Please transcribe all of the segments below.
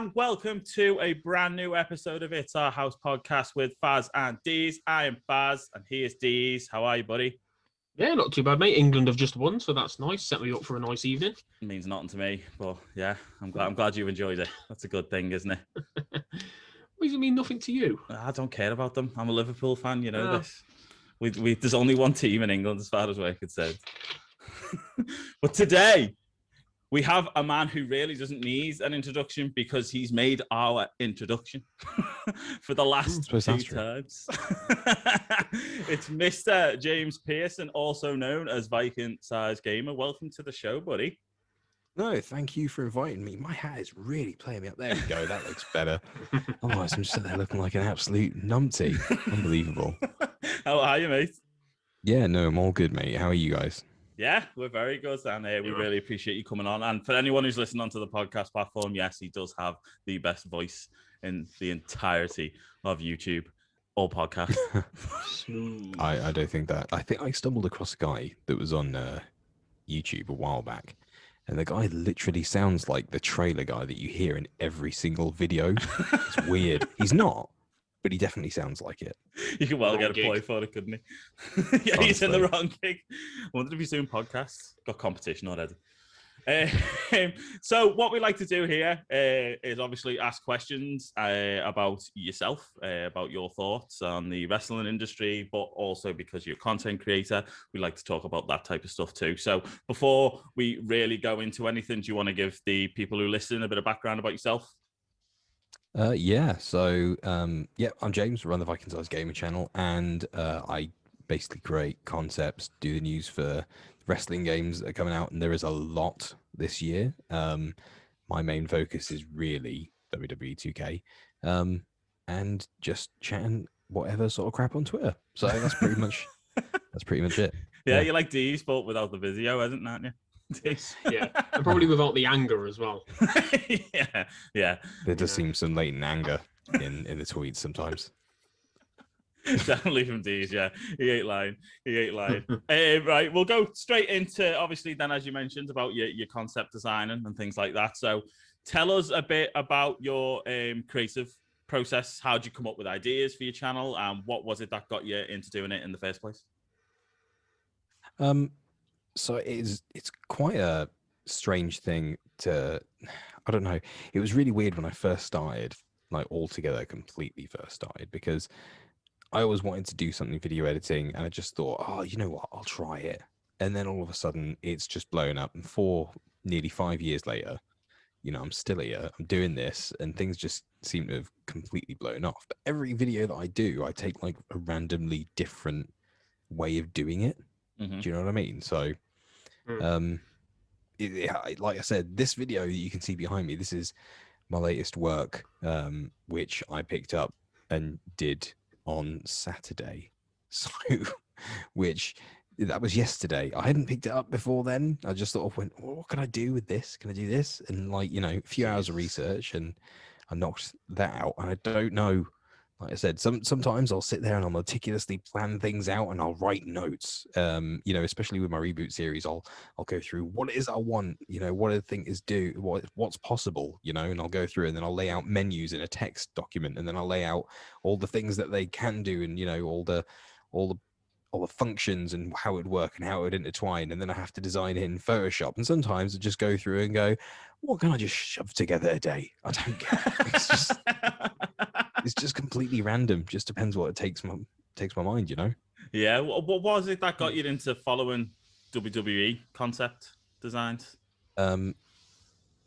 and welcome to a brand new episode of It's Our House podcast with Faz and Dees. I am Faz, and he is Dees. How are you, buddy? Yeah, not too bad, mate. England have just won, so that's nice. Set me up for a nice evening. It means nothing to me, but yeah, I'm glad you enjoyed it. That's a good thing, isn't it? What does it mean nothing to you? I don't care about them. I'm a Liverpool fan, you know this. There's only one team in England as far as we're concerned. But today, we have a man who really doesn't need an introduction because he's made our introduction for the last two times. It's Mr. James Pearson, also known as Viking Size Gamer. Welcome to the show, buddy. No, thank you for inviting me. My hat is really playing me up. There we go. That looks better. Otherwise, I'm just there looking like an absolute numpty. Unbelievable. How are you, mate? Yeah, no, I'm all good, mate. How are you guys? Yeah, we're very good, and we really appreciate you coming on. And for anyone who's listening onto the podcast platform, yes, he does have the best voice in the entirety of YouTube or podcast. I don't think that. I think I stumbled across a guy that was on YouTube a while back, and the guy literally sounds like the trailer guy that you hear in every single video. It's weird. He's not, but he definitely sounds like it. You could get a play for it, couldn't he? Yeah, honestly. He's in the wrong gig. I wondered if he's doing podcasts. Got competition already. So what we like to do here is obviously ask questions about yourself, about your thoughts on the wrestling industry, but also because you're a content creator, we like to talk about that type of stuff too. So before we really go into anything, do you want to give the people who listen a bit of background about yourself? I'm James, run the Viking Size Gamer channel, and I basically create concepts, do the news for wrestling games that are coming out, and there is a lot this year. My main focus is really WWE 2K, and just chatting whatever sort of crap on Twitter. So that's pretty much it. Yeah, you like D's, but without the video, isn't that you? Yeah, and probably without the anger as well. yeah. There does seem some latent anger in the tweets sometimes. Definitely from D's, yeah. He ain't lying. Right, we'll go straight into, obviously, then, as you mentioned, about your concept designing and things like that. So tell us a bit about your creative process. How did you come up with ideas for your channel, and what was it that got you into doing it in the first place? So it's quite a strange thing I don't know. It was really weird when I first started, like altogether completely first started, because I always wanted to do something video editing, and I just thought, oh, you know what, I'll try it. And then all of a sudden it's just blown up. And nearly 5 years later, I'm still here, I'm doing this, and things just seem to have completely blown off. But every video that I do, I take like a randomly different way of doing it. Mm-hmm. Do you know what I mean? So, like I said, this video that you can see behind me, this is my latest work, which I picked up and did on Saturday. So, that was yesterday. I hadn't picked it up before then. I just sort of went, well, what can I do with this? Can I do this? And a few hours of research, and I knocked that out. And I don't know. Like I said, sometimes I'll sit there and I'll meticulously plan things out, and I'll write notes. Especially with my reboot series, I'll go through what it is I want. What I think is what's possible. And I'll go through, and then I'll lay out menus in a text document, and then I'll lay out all the things that they can do, and all the functions and how it would work and how it would intertwine, and then I have to design it in Photoshop. And sometimes I just go through and go, what can I just shove together a day? I don't care. It's just completely random. Just depends what it takes my mind, Yeah. What was it that got you into following WWE concept designs? I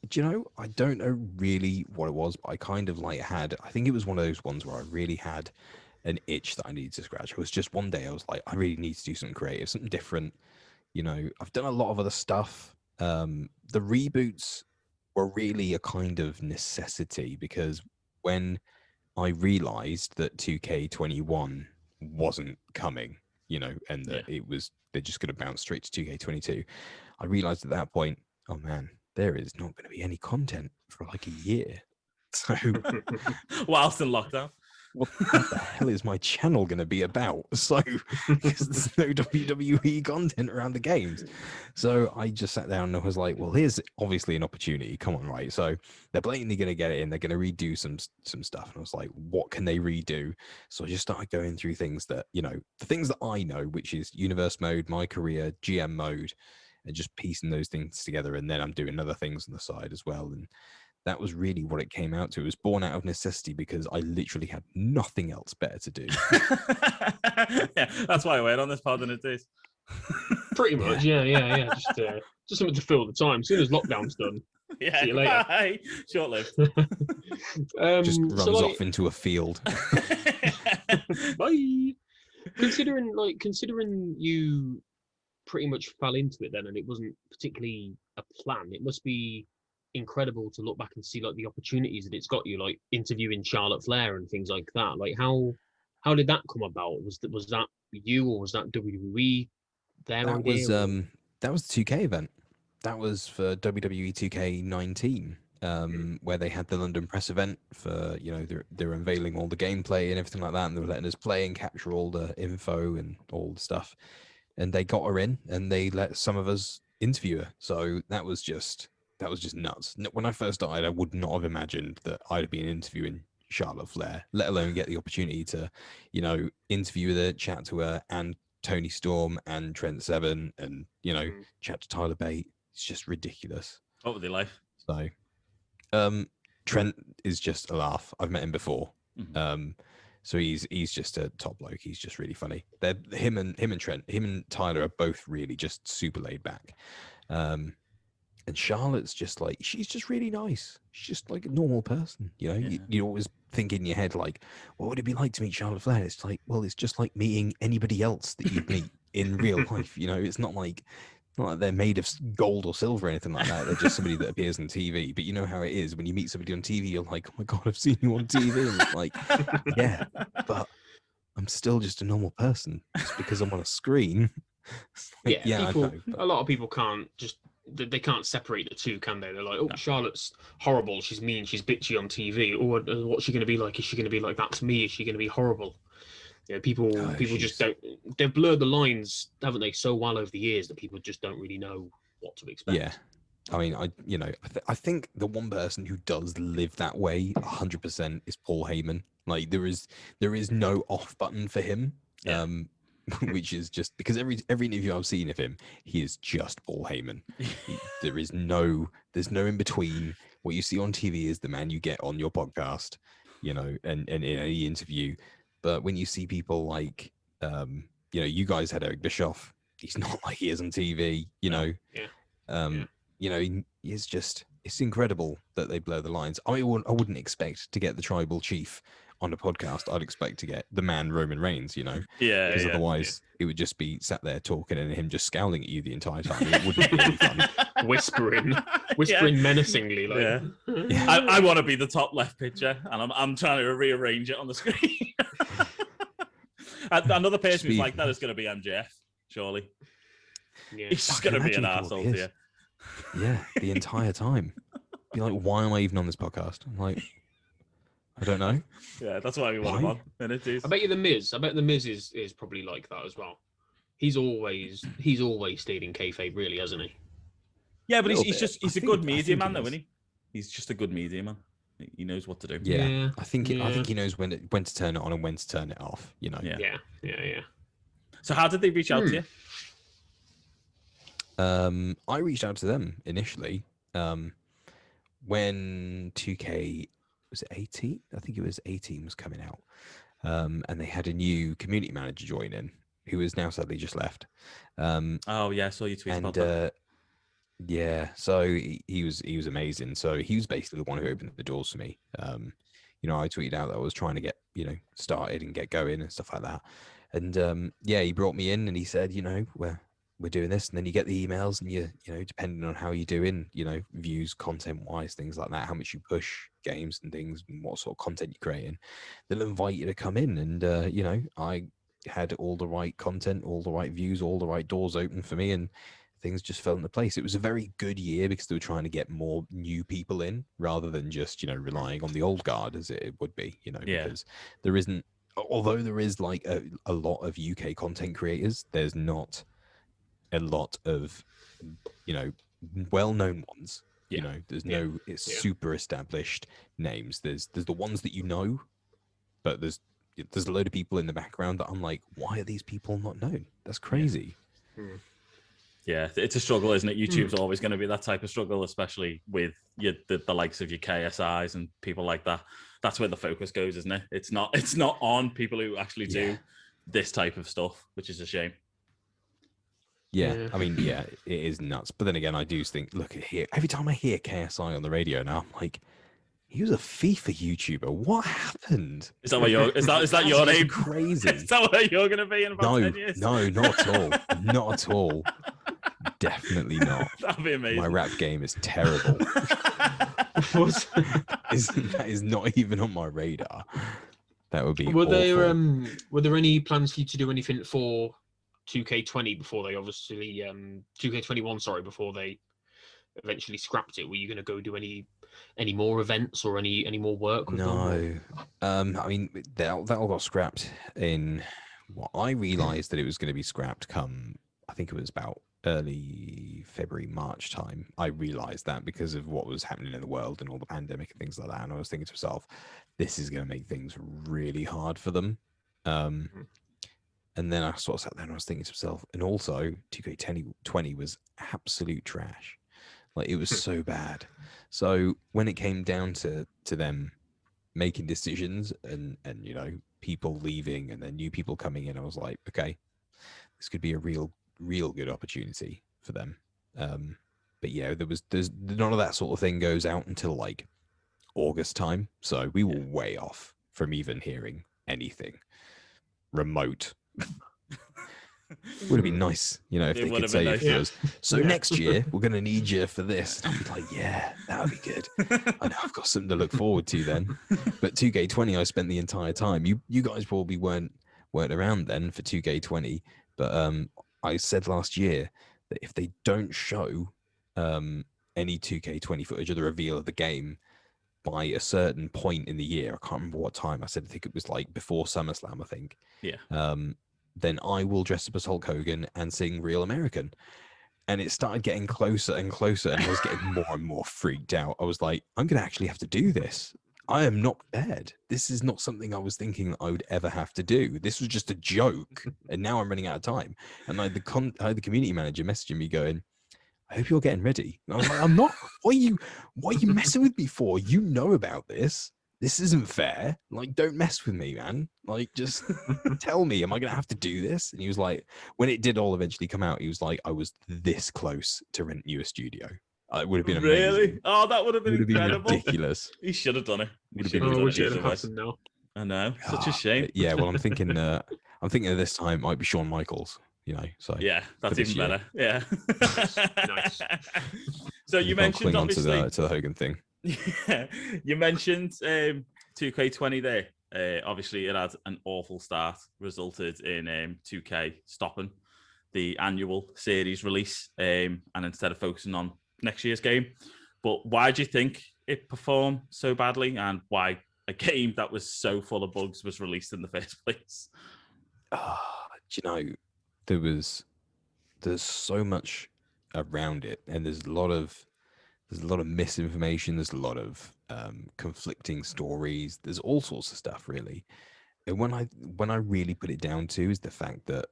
don't know really what it was, but I kind of I think it was one of those ones where I really had an itch that I needed to scratch. It was just one day I was like, I really need to do something creative, something different. I've done a lot of other stuff. The reboots were really a kind of necessity, because when I realized that 2K21 wasn't coming, and that they're just going to bounce straight to 2K22. I realized at that point, oh man, there is not going to be any content for like a year. So whilst in lockdown. what the hell is my channel going to be about? So, because there's no WWE content around the games. So I just sat down and I was like, well, here's obviously an opportunity. Come on, right? So they're blatantly going to get it in. They're going to redo some stuff. And I was like, what can they redo? So I just started going through things that, the things that I know, which is universe mode, my career, GM mode, and just piecing those things together. And then I'm doing other things on the side as well. And that was really what it came out to. It was born out of necessity because I literally had nothing else better to do. Yeah, that's why I went on this pod in it is. Pretty much, yeah. Just something to fill the time. As soon as lockdown's done, Yeah, see you later. bye. Short-lived. Just runs off into a field. Bye. Considering you pretty much fell into it then, and it wasn't particularly a plan, it must be incredible to look back and see like the opportunities that it's got you, like interviewing Charlotte Flair and things like that. Like how did that come about? Was that you, or was that WWE their idea? That was the 2K event. That was for WWE 2K19, where they had the London press event for, they're unveiling all the gameplay and everything like that, and they were letting us play and capture all the info and all the stuff. And they got her in, and they let some of us interview her. So that was just nuts. When I first started, I would not have imagined that I'd be interviewing Charlotte Flair, let alone get the opportunity to, interview her, chat to her, and Tony Storm and Trent Seven, and chat to Tyler Bate. It's just ridiculous. What were they like? So, Trent is just a laugh. I've met him before. Mm-hmm. So he's just a top bloke. He's just really funny. Him and Tyler are both really just super laid back. And Charlotte's just like, she's just really nice. She's just like a normal person. You always think in your head, like, what would it be like to meet Charlotte Flair? It's like, well, it's just like meeting anybody else that you'd meet in real life. It's not like they're made of gold or silver or anything like that. They're just somebody that appears on TV. But you know how it is when you meet somebody on TV, you're like, oh my God, I've seen you on TV. And it's like, yeah, but I'm still just a normal person just because I'm on a screen. Like, people, a lot of people they can't separate the two, can they? They're like, oh, Charlotte's horrible. She's mean. She's bitchy on TV. Or what's she going to be like? Is she going to be like that to me? Is she going to be horrible? People just don't. They've blurred the lines, haven't they, so well over the years that people just don't really know what to expect. Yeah, I mean, I think the one person who does live that way 100% is Paul Heyman. Like there is no off button for him. Yeah. Which is just because every interview I've seen of him, he is just Paul Heyman. There's no in between. What you see on TV is the man you get on your podcast, and in any interview. But when you see people like, you guys had Eric Bischoff, he's not like he is on TV, it's incredible that they blur the lines. I wouldn't expect to get the tribal chief on a podcast. I'd expect to get the man Roman Reigns, because otherwise it would just be sat there talking and him just scowling at you the entire time. It wouldn't be any fun. whispering menacingly, like. Yeah. I want to be the top left picture, and I'm trying to rearrange it on the screen. Another person who's like that is going to be MJF, surely. Yeah. He's just going to be an arsehole to you. Yeah, the entire time. Be like, why am I even on this podcast? I'm like, I don't know. Yeah, that's why we want him on. And it is. I bet you the Miz is probably like that as well. He's always stayed in kayfabe, really, hasn't he? Yeah, but he's a good media man, though, isn't he? He's just a good media man. He knows what to do. Yeah. I think he knows when to turn it on and when to turn it off. Yeah. So how did they reach out to you? I reached out to them initially when 2K was it 18? I think it was 18 was coming out, and they had a new community manager join in who has now sadly just left. Oh yeah, I saw you tweet about that. Yeah, so he was amazing. So he was basically the one who opened the doors for me. I tweeted out that I was trying to get started and get going and stuff like that. And he brought me in and he said, we're doing this, and then you get the emails, and you depending on how you're doing, views, content wise, things like that, how much you push games and things, and what sort of content you're creating, they'll invite you to come in. And I had all the right content, all the right views, all the right doors open for me, and things just fell into place. It was a very good year because they were trying to get more new people in rather than just, relying on the old guard as it would be, because there isn't, although there is like a lot of UK content creators, there's not a lot of, well-known ones. There's no super established names. There's the ones that but there's a load of people in the background that I'm like, why are these people not known? That's crazy. Yeah, it's a struggle, isn't it? YouTube's always going to be that type of struggle, especially with the likes of your KSIs and people like that. That's where the focus goes, isn't it? It's not on people who actually do this type of stuff, which is a shame. I mean, it is nuts. But then again, I do think, look at here. Every time I hear KSI on the radio now, I'm like, he was a FIFA YouTuber. What happened? Is that what you're? Is that your name? Crazy. Is that what you're going to be in about 10 years? No, not at all. Not at all. Definitely not. That'd be amazing. My rap game is terrible. That is not even on my radar. That would be. Were there any plans for you to do anything for 2K20 before they obviously 2K21? Sorry, before they eventually scrapped it. Were you going to go do any more events or any more work with them? I mean, that all got scrapped in I realized that it was going to be scrapped come, I think it was about early February, March time. I realized that because of what was happening in the world and all the pandemic and things like that. And I was thinking to myself, this is going to make things really hard for them. And then I sort of sat there and I was thinking to myself, and also 2K20 was absolute trash. Like, it was so bad. So when it came down to them making decisions and people leaving and then new people coming in, I was like, okay, this could be a real good opportunity for them. But there's none of that sort of thing goes out until like August time. So we were way off from even hearing anything remote. Would have been nice, if they could say it was. So next year we're going to need you for this. And I'd be like, yeah, that would be good. I know I've got something to look forward to then. But 2K20, I spent the entire time. You guys probably weren't around then for 2K20, but I said last year that if they don't show any 2K20 footage of the reveal of the game by a certain point in the year, I can't remember what time. I think it was like before SummerSlam, I think. Yeah. Then I will dress up as Hulk Hogan and sing Real American. And it started getting closer and closer, and I was getting more and more freaked out. I was like, I'm going to actually have to do this. I am not prepared. This is not something I was thinking that I would ever have to do. This was just a joke, and now I'm running out of time. And I had the community manager messaging me going, I hope you're getting ready. And I was like, I'm not. What are you messing with me for? You know about this. This isn't fair. Like, don't mess with me, man. Like, just tell me, am I going to have to do this? And he was like, when it did all eventually come out, he was like, I was this close to rent you a studio. It would have been amazing. Really? Oh, that would have been incredible. Ridiculous. He should have done it. Now. I know. Such a shame. Yeah, well, I'm thinking of this time it might be Shawn Michaels. So yeah, that's even better. Yeah. Nice. So you mentioned obviously to the Hogan thing. Yeah, you mentioned 2K20 there. Obviously, it had an awful start, resulted in 2K stopping the annual series release, and instead of focusing on next year's game. But why do you think it performed so badly, and why a game that was so full of bugs was released in the first place? There's so much around it, and there's a lot of misinformation. There's a lot of conflicting stories. There's all sorts of stuff, really. And when I really put it down to is the fact that,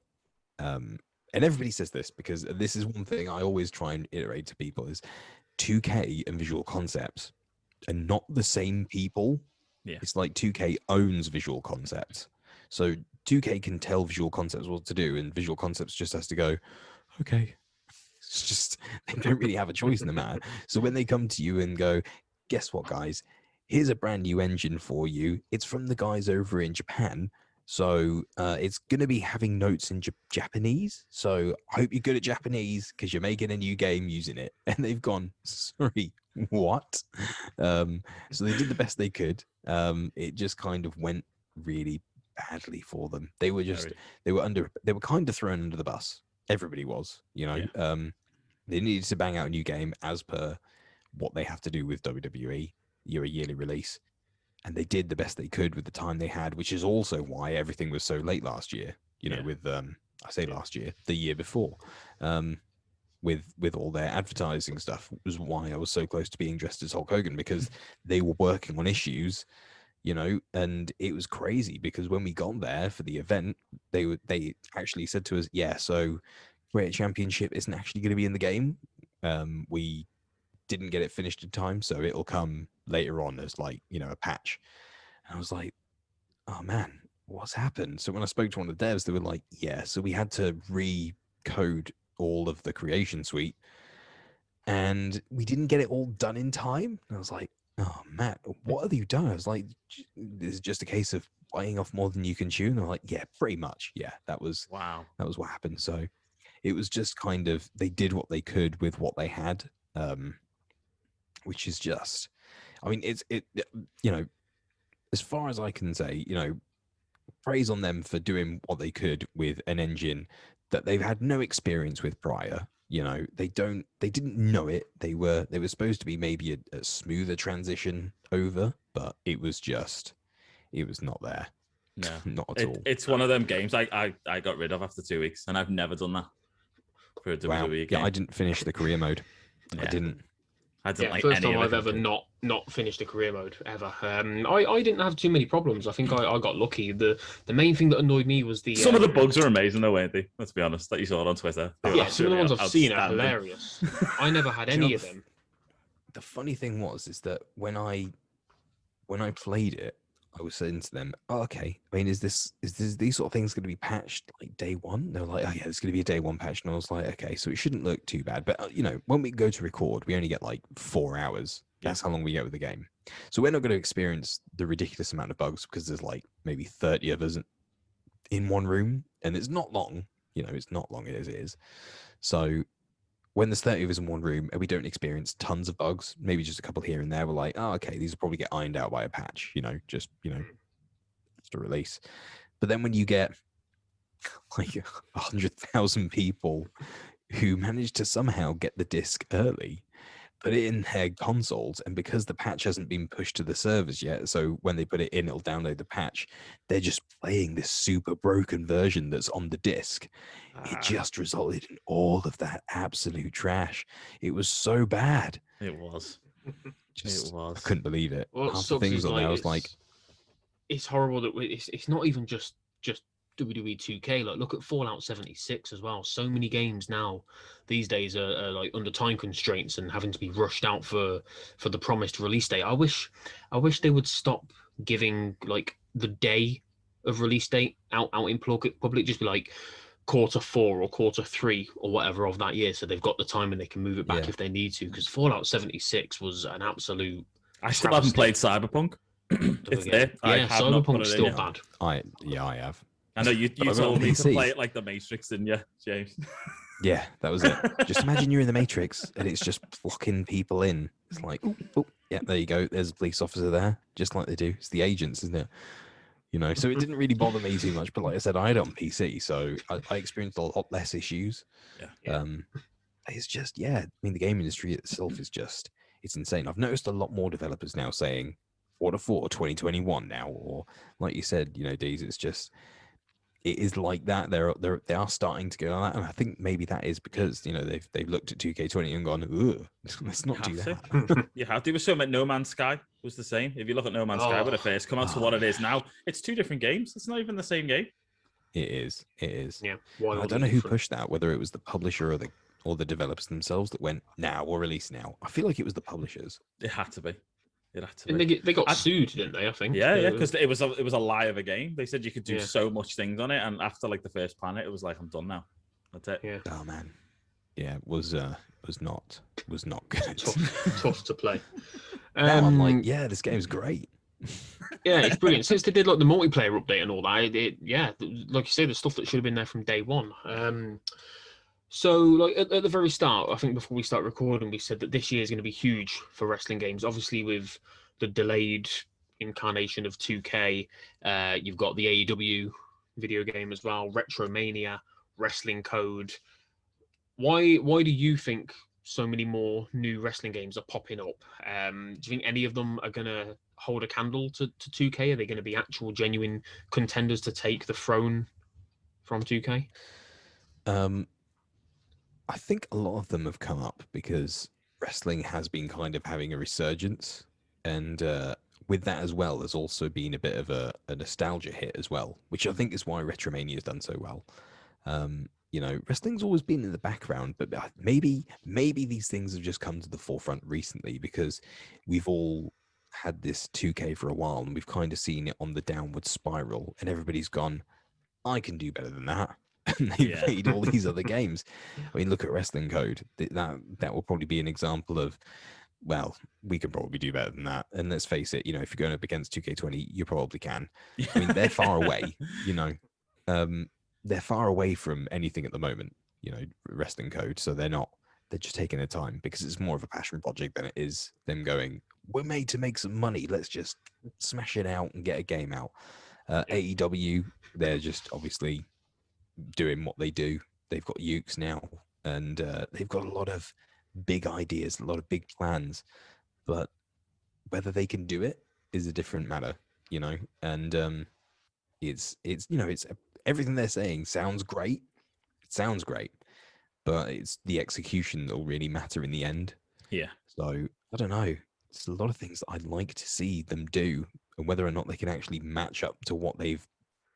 and everybody says this because this is one thing I always try and iterate to people is 2K and Visual Concepts are not the same people. Yeah. It's like 2K owns Visual Concepts. So 2K can tell Visual Concepts what to do, and Visual Concepts just has to go, okay. It's just, they don't really have a choice in the matter. So when they come to you and go, guess what, guys? Here's a brand new engine for you. It's from the guys over in Japan. So it's going to be having notes in Japanese. So I hope you're good at Japanese because you're making a new game using it. And they've gone, sorry, what? So they did the best they could. It just kind of went really badly for them. They were kind of thrown under the bus. Everybody was, Yeah. They needed to bang out a new game as per what they have to do with WWE, a yearly release. And they did the best they could with the time they had, which is also why everything was so late last year. With I say last year, the year before, with all their advertising stuff, was why I was so close to being dressed as Hulk Hogan, because they were working on issues, and it was crazy because when we got there for the event, they actually said to us, yeah, so Great Championship isn't actually going to be in the game. We didn't get it finished in time, so it'll come later on as like, a patch. And I was like, oh man, what's happened? So when I spoke to one of the devs, they were like, yeah, so we had to recode all of the creation suite and we didn't get it all done in time. And I was like, oh Matt, what have you done? I was like, this is just a case of biting off more than you can chew. And they're like, yeah, pretty much. Yeah, that was what happened. So it was just kind of, they did what they could with what they had. Which is just, I mean, as far as I can say, praise on them for doing what they could with an engine that they've had no experience with prior. They didn't know it. They were supposed to be maybe a smoother transition over, but it was not there. No, not at all. It's one of them games I got rid of after 2 weeks, and I've never done that for a WWE game. Yeah, I didn't finish the career mode. Yeah. I didn't like first any time I've of it. ever not finished a career mode ever. I didn't have too many problems. I think I got lucky. The main thing that annoyed me was some of the bugs are amazing though, weren't they? Let's be honest, that you saw it on Twitter. Some of the ones I've seen are hilarious. I never had any of them. The funny thing is that when I played it, I was saying to them, oh, okay, I mean, is these sort of things going to be patched like day one? They were like, oh yeah, it's going to be a day one patch. And I was like, okay, so it shouldn't look too bad. But, when we go to record, we only get like 4 hours. That's how long we get with the game. So we're not going to experience the ridiculous amount of bugs because there's like maybe 30 of us in one room. And it's not long, it's not long as it is. So when there's 30 of us in one room and we don't experience tons of bugs, maybe just a couple here and there, we're like, oh, okay, these will probably get ironed out by a patch, just a release. But then when you get like 100,000 people who manage to somehow get the disc early, put it in their consoles, and because the patch hasn't been pushed to the servers yet, so when they put it in, it'll download the patch, they're just playing this super broken version that's on the disc. It just resulted in all of that absolute trash. It was so bad. It was. It was. I couldn't believe it. Well, half the things on there, I was like, it's horrible that it's not even just WWE 2K. Like, look at Fallout 76 as well. So many games now these days are like under time constraints and having to be rushed out for the promised release date. I wish they would stop giving like the day of release date out in public. Just be like Q4 or Q3 or whatever of that year, so they've got the time and they can move it back if they need to. Because Fallout 76 was an absolute. I still haven't played Cyberpunk. It's there. Yeah, Cyberpunk's still bad. I have. I know you told me to play it like the Matrix, didn't you, James? Yeah, that was it. Just imagine you're in the Matrix and it's just blocking people in. It's like, oh, yeah, there you go. There's a police officer there, just like they do. It's the agents, isn't it? So it didn't really bother me too much. But like I said, I had it on PC, so I experienced a lot less issues. Yeah. It's just, I mean, the game industry itself is just, it's insane. I've noticed a lot more developers now saying Q4 2021 now, or like you said, Deez, it's just, it is like that. They are starting to go on that, and I think maybe that is because they've looked at 2K20 and gone, "Ugh, let's not do that." You have to. It was so much. No Man's Sky was the same. If you look at No Man's Sky when it first come out to what it is now, it's 2 different games. It's not even the same game. It is. Yeah. I don't know who pushed that. Whether it was the publisher or the developers themselves that went now or release now. I feel like it was the publishers. It had to be. And they got sued, didn't they? I think. Yeah, because it was a lie of a game. They said you could do so much things on it, and after like the first planet, it was like, I'm done now. That's it. Yeah. Oh man. Yeah, it was not good. Tough to play. Now I'm like, yeah, this game's great. Yeah, it's brilliant. Since they did like the multiplayer update and all that, like you say, the stuff that should have been there from day one. So, like at the very start, I think before we start recording, we said that this year is going to be huge for wrestling games. Obviously, with the delayed incarnation of 2K, you've got the AEW video game as well, Retromania, Wrestling Code. Why do you think so many more new wrestling games are popping up. Do you think any of them are going to hold a candle to 2K? Are they going to be actual genuine contenders to take the throne from 2K? I think a lot of them have come up because wrestling has been kind of having a resurgence, and with that as well, there's also been a bit of a nostalgia hit as well, which I think is why Retromania has done so well. Wrestling's always been in the background, but maybe these things have just come to the forefront recently because we've all had this 2K for a while, and we've kind of seen it on the downward spiral, and everybody's gone, I can do better than that. And they've made all these other games. I mean, look at Wrestling Code. That will probably be an example of, well, we can probably do better than that. And let's face it, if you're going up against 2K20, you probably can. I mean, they're far away, they're far away from anything at the moment, Wrestling Code. So they're just taking their time because it's more of a passion project than it is them going, we're made to make some money. Let's just smash it out and get a game out. AEW, they're just obviously doing what they do. They've got Ukes now, and they've got a lot of big ideas, a lot of big plans, but whether they can do it is a different matter, and it's everything they're saying sounds great. It sounds great, but it's the execution that'll really matter in the end. Yeah. So I don't know. It's a lot of things that I'd like to see them do, and whether or not they can actually match up to what they've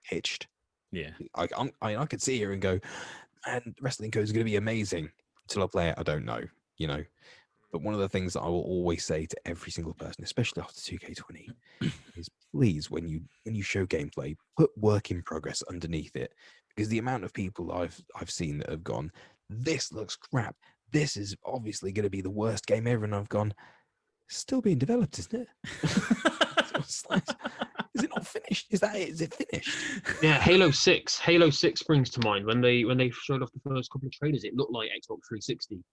pitched. Yeah, I could sit here and go, man, Wrestling Code is going to be amazing. Until I play it, I don't know, But one of the things that I will always say to every single person, especially after 2K20, is please, when you show gameplay, put work in progress underneath it, because the amount of people I've seen that have gone, this looks crap. This is obviously going to be the worst game ever, and I've gone, still being developed, isn't it? Is it not finished? Is that it? Is it finished? Yeah, Halo 6 springs to mind. When they showed off the first couple of trailers, it looked like Xbox 360.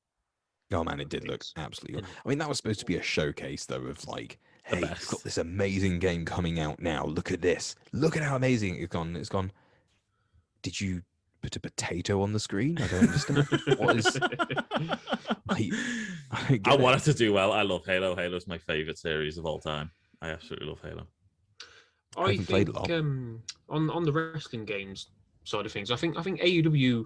Oh man, it did look absolutely good. I mean, that was supposed to be a showcase though of like, hey, we've got this amazing game coming out now. Look at this. Look at how amazing it's gone. It's gone. Did you put a potato on the screen? I don't understand. What is I want it to do well. I love Halo. Halo's my favorite series of all time. I absolutely love Halo. I think on the wrestling games side of things, I think AEW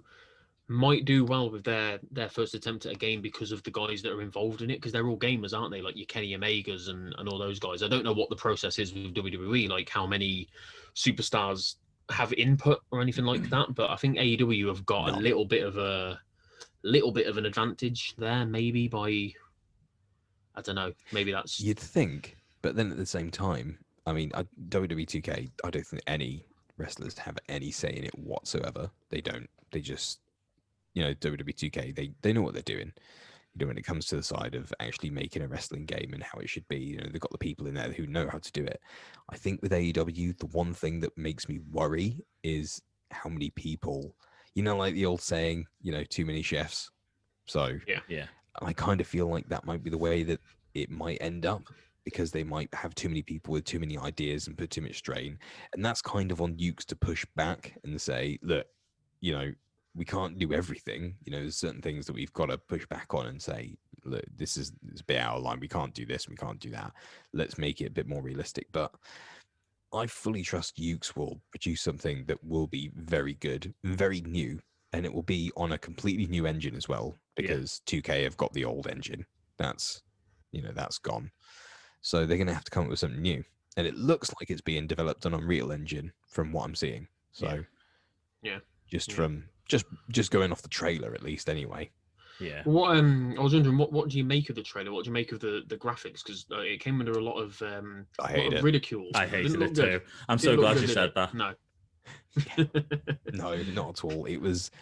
might do well with their first attempt at a game because of the guys that are involved in it, because they're all gamers, aren't they? Like your Kenny Omegas and all those guys. I don't know what the process is with WWE, like how many superstars have input or anything like that, but I think AEW have got a little bit of an advantage there, maybe by, I don't know, maybe that's, you'd think, but then at the same time, I mean, WWE 2K, I don't think any wrestlers have any say in it whatsoever. They don't. They just, WWE 2K, they know what they're doing. When it comes to the side of actually making a wrestling game and how it should be, they've got the people in there who know how to do it. I think with AEW, the one thing that makes me worry is how many people, like the old saying, too many chefs. So yeah. I kind of feel like that might be the way that it might end up, because they might have too many people with too many ideas and put too much strain. And that's kind of on Ukes to push back and say, look, we can't do everything. There's certain things that we've got to push back on and say, look, this is a bit out of line. We can't do this. We can't do that. Let's make it a bit more realistic. But I fully trust Ukes will produce something that will be very good, very new, and it will be on a completely new engine as well, because 2K have got the old engine. That's gone. So they're going to have to come up with something new. And it looks like it's being developed on Unreal Engine from what I'm seeing. So just going off the trailer, at least, anyway. Yeah. What I was wondering, what do you make of the trailer? What do you make of the graffics? Because it came under a lot of ridicule. I hated it too. I'm so glad you said that. No. No, not at all. It was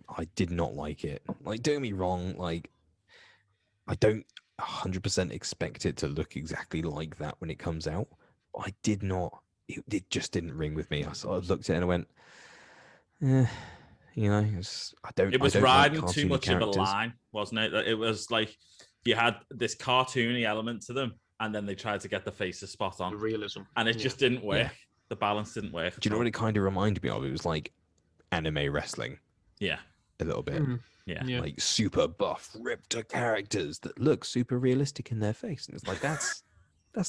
I did not like it. Like, don't get me wrong, like, I don't 100% expect it to look exactly like that when it comes out. I did not. It just didn't ring with me. I sort of looked at it and I went, I don't. It was riding too much of a line, wasn't it? It was like you had this cartoony element to them, and then they tried to get the faces spot on, the realism, and it just didn't work. Yeah. The balance didn't work. Do you know what it kind of reminded me of? It was like anime wrestling. Yeah. a little bit. Yeah. Like super buff, ripped characters that look super realistic in their face. And it's like, that's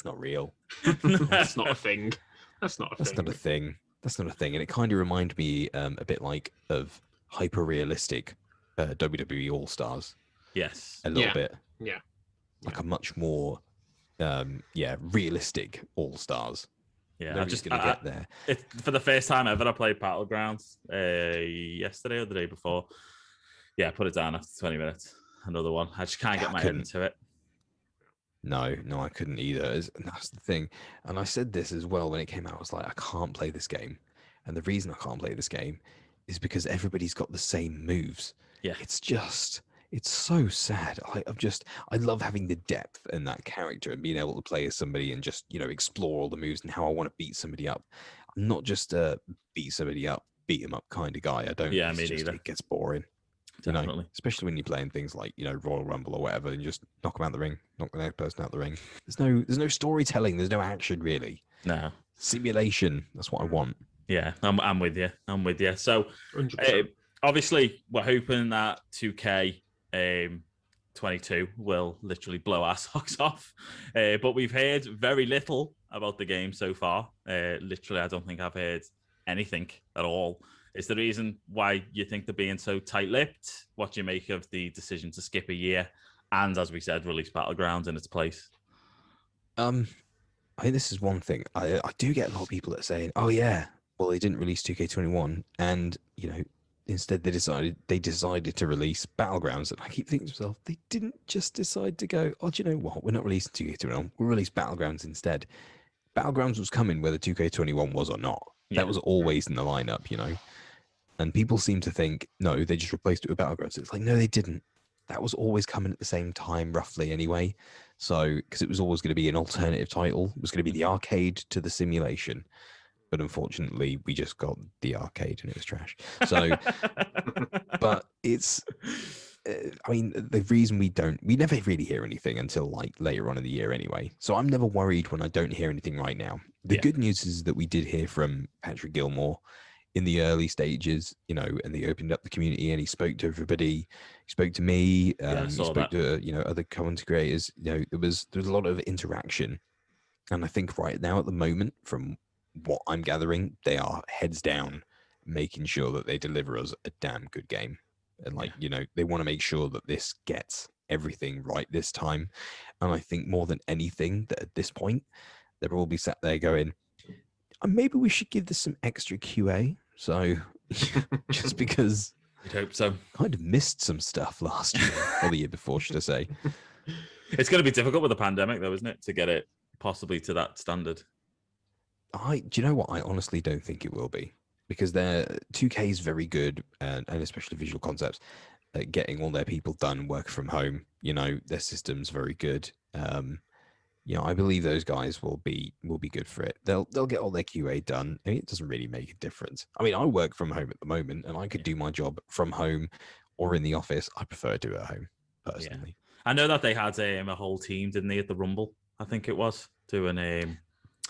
not real. That's not a thing. That's not a thing. That's not a thing. And it kind of reminded me a bit like of hyper realistic WWE All Stars. Yes. A little bit. Yeah. Like a much more realistic All Stars. Yeah, I'm just gonna get there. For the first time ever, I played Battlegrounds yesterday or the day before. Yeah, put it down after 20 minutes. Another one. I just can't get my head into it. No, I couldn't either. And that's the thing. And I said this as well when it came out. I was like, I can't play this game. And the reason I can't play this game is because everybody's got the same moves. Yeah. It's so sad. I love having the depth in that character and being able to play as somebody and just, explore all the moves and how I want to beat somebody up. I'm not just a beat somebody up, beat him up kind of guy. I don't. Yeah, me neither. It gets boring. Definitely. Especially when you're playing things like, Royal Rumble or whatever, and just knock them out the ring, knock the next person out the ring. There's no storytelling. There's no action really. No. Simulation. That's what I want. Yeah, I'm with you. So, obviously, we're hoping that 2K22 will literally blow our socks off. But we've heard very little about the game so far. Literally, I don't think I've heard anything at all. Is the reason why you think they're being so tight-lipped? What do you make of the decision to skip a year and, as we said, release Battlegrounds in its place? I think this is one thing. I do get a lot of people that are saying, "Oh yeah, well they didn't release 2K21, and instead they decided to release Battlegrounds." And I keep thinking to myself, they didn't just decide to go, "Oh, do you know what? We're not releasing 2K21. We'll release Battlegrounds instead." Battlegrounds was coming whether 2K21 was or not. Yeah. That was always in the lineup, And people seem to think, no, they just replaced it with Battlegrounds. It's like, no, they didn't. That was always coming at the same time, roughly, anyway. So, because it was always going to be an alternative title. It was going to be the arcade to the simulation. But unfortunately, we just got the arcade and it was trash. So, but it's, the reason we never really hear anything until like later on in the year anyway. So I'm never worried when I don't hear anything right now. The good news is that we did hear from Patrick Gilmore in the early stages, and they opened up the community and he spoke to everybody. He spoke to me. He spoke to, other content creators. There was a lot of interaction. And I think right now at the moment, from what I'm gathering, they are heads down, making sure that they deliver us a damn good game. And they want to make sure that this gets everything right this time. And I think more than anything that at this point, they'll all be sat there going, maybe we should give this some extra QA. So just because you'd hope so. Kind of missed some stuff last year or the year before, should I say. It's going to be difficult with the pandemic though, isn't it? To get it possibly to that standard. Do you know what? I honestly don't think it will be, because their 2K is very good, and especially Visual Concepts, at getting all their people done, work from home. Their system's very good. I believe those guys will be good for it. They'll get all their QA done. It doesn't really make a difference. I work from home at the moment, and I could do my job from home or in the office. I prefer to do it at home, personally. Yeah. I know that they had a whole team, didn't they, at the Rumble? I think it was doing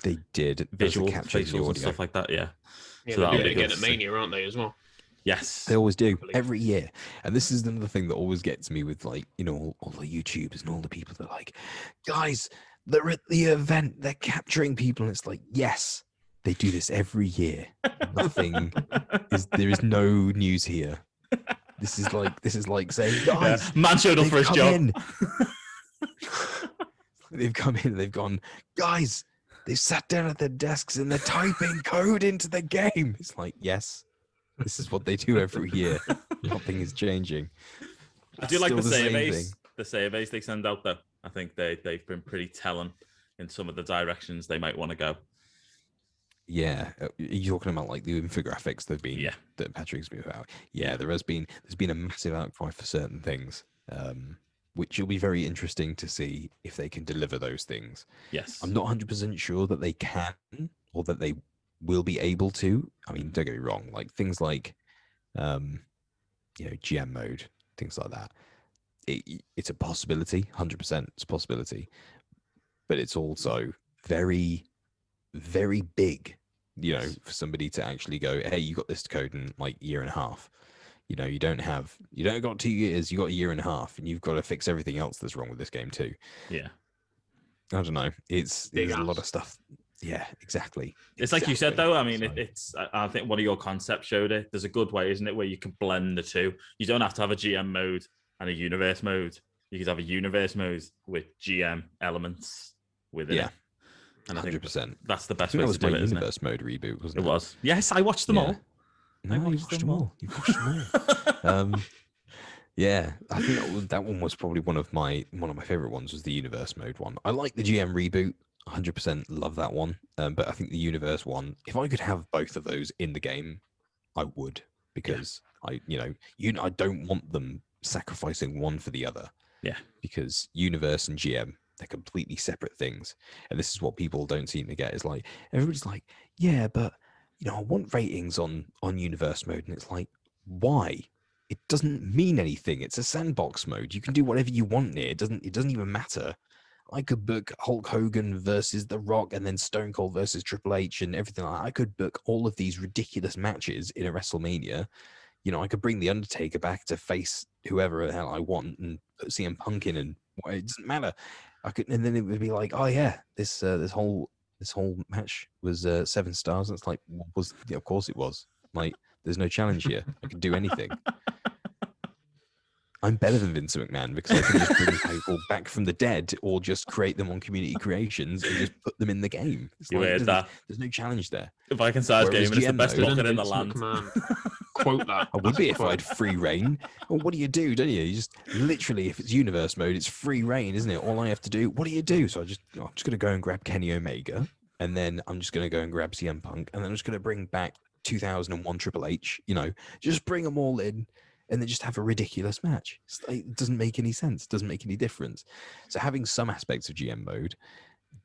they did visual facials and stuff like that. Yeah. So they'll do it again at Mania, aren't they, as well? Yes, they always do every year. And this is another thing that always gets me with all the YouTubers and all the people that are like, guys, they're at the event, they're capturing people, and it's like, yes, they do this every year. There is no news here. This is like saying, guys, man showed up for his job. They've come in, they've gone, guys, they've sat down at their desks and they're typing code into the game. It's like, yes, this is what they do every year. Nothing is changing. I do like the surveys. The surveys they send out, though. I think they've been pretty telling in some of the directions they might want to go. Yeah, you're talking about like the infographics that Patrick's been about. Yeah, there's been a massive outcry for certain things, which will be very interesting to see if they can deliver those things. Yes, I'm not 100% sure that they can or that they will be able to. Don't get me wrong, like things like, GM mode, things like that. It's a possibility, 100%. It's a possibility, but it's also very, very big. For somebody to actually go, hey, you got this code in like a year and a half. You know, you don't got 2 years, you got a year and a half, and you've got to fix everything else that's wrong with this game too. Yeah. I don't know. There's a lot of stuff. Yeah, exactly. It's like you said, though. I mean, I think one of your concepts showed it. There's a good way, isn't it, where you can blend the two. You don't have to have a GM mode and a universe mode. You could have a universe mode with GM elements within it. And 100%. That's the best way to do it, isn't it? Universe mode reboot, wasn't it? It was. Yes, I watched them all. No, you watched them all. You watched them all. Yeah, I think that one was probably one of my favorite ones. Was the universe mode one. I like the GM reboot. 100% love that one. But I think the universe one, if I could have both of those in the game, I would, because I don't want them sacrificing one for the other. Yeah. Because universe and GM, they're completely separate things. And this is what people don't seem to get, is like, everybody's like, yeah, but I want ratings on universe mode. And it's like, why? It doesn't mean anything. It's a sandbox mode. You can do whatever you want in it. It doesn't even matter. I could book Hulk Hogan versus The Rock and then Stone Cold versus Triple H and everything like that. I could book all of these ridiculous matches in a WrestleMania. I could bring The Undertaker back to face whoever the hell I want and put CM Punk in, and it doesn't matter. And then it would be like, oh yeah, this whole match was 7 stars. And it's like, of course it was. Like, there's no challenge here. I can do anything. I'm better than Vince McMahon because I can just bring people back from the dead, or just create them on community creations and just put them in the game. There's no challenge there. Viking Size Gamer is the best booker in the land. Quote that. I would be if I had free reign. Well, what do? Don't you? You just literally, if it's universe mode, it's free reign, isn't it? All I have to do. What do you do? So I'm just going to go and grab Kenny Omega, and then I'm just going to go and grab CM Punk, and then I'm just going to bring back 2001 Triple H. Just bring them all in. And then just have a ridiculous match. It doesn't make any sense. It doesn't make any difference. So having some aspects of GM mode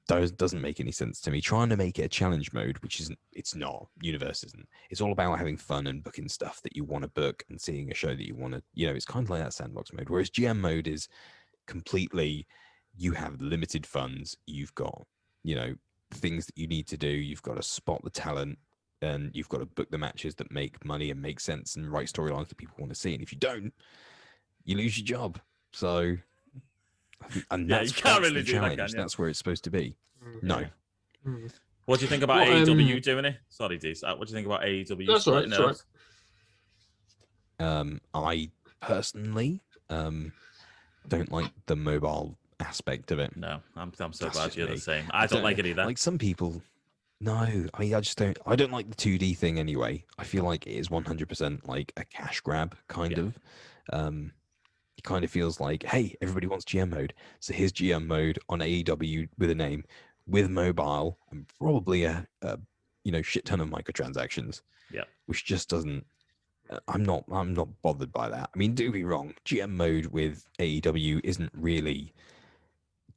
doesn't make any sense to me. Trying to make it a challenge mode, which it's not. Universe isn't. It's all about having fun and booking stuff that you want to book and seeing a show that you want to. It's kind of like that sandbox mode. Whereas GM mode is completely, you have limited funds. You've got, things that you need to do. You've got to spot the talent. And you've got to book the matches that make money and make sense and write storylines that people want to see. And if you don't, you lose your job. So, that's you can't really do challenge. That, can you? That's where it's supposed to be. No. What do you think about AEW doing it? Sorry, D. What do you think about AEW? That's all right. I personally don't like the mobile aspect of it. No, I'm so glad you're the same. I don't like it either. Like some people. No, I just don't. I don't like the 2D thing anyway. I feel like it is 100% like a cash grab, kind of. It kind of feels like, hey, everybody wants GM mode, so here's GM mode on AEW with a name, with mobile, and probably a shit ton of microtransactions. Yeah, which just doesn't. I'm not bothered by that. I mean, do be wrong. GM mode with AEW isn't really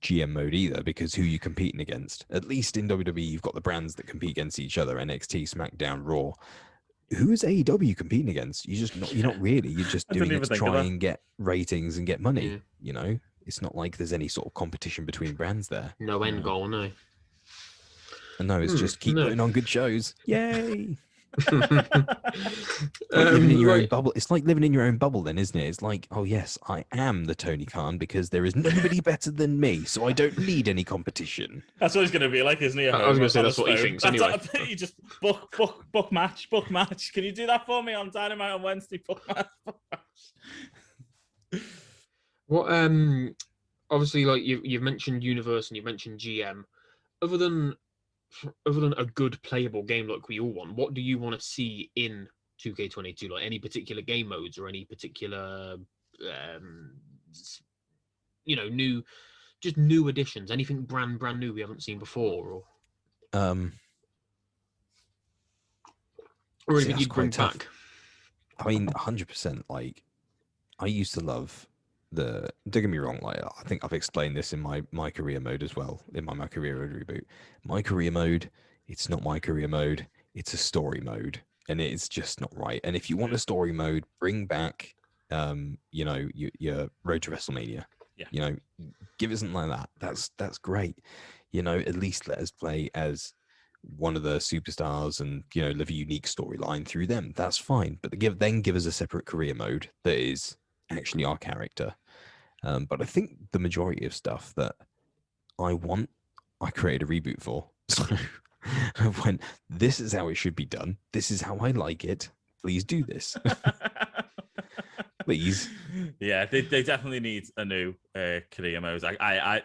GM mode either, because who are you competing against? At least in WWE, you've got the brands that compete against each other: NXT, SmackDown, Raw. Who is AEW competing against? You're not really. You're just doing it to try and get ratings and get money. Yeah. It's not like there's any sort of competition between brands there. No end goal, no. And no, it's just keep putting on good shows. Yay! Living in your own bubble. It's like living in your own bubble then, isn't it? It's like, oh yes, I am the Tony Khan because there is nobody better than me, so I don't need any competition. That's what he's going to be like, isn't he? I was going to say that's what he thinks anyway. You just book match. Can you do that for me on Dynamite on Wednesday? Book match. What? Obviously, like you've mentioned Universe and you've mentioned GM. Other than a good playable game like we all want, what do you want to see in 2K22? Like any particular game modes or any particular, new additions? Anything brand new we haven't seen before, or anything you'd bring back? I mean, 100%. Like, I used to love don't get me wrong, like I think I've explained this in my career mode as well, in my career mode reboot. My career mode, it's not my career mode, it's a story mode, and it's just not right. And if you want a story mode, bring back your Road to WrestleMania. Give it something like that. That's great. At least let us play as one of the superstars and, you know, live a unique storyline through them. That's fine. But then give us a separate career mode that is actually our character. But I think the majority of stuff that I want, I created a reboot for. So I went, this is how it should be done. This is how I like it. Please do this. Please. Yeah, they definitely need a new career mode. I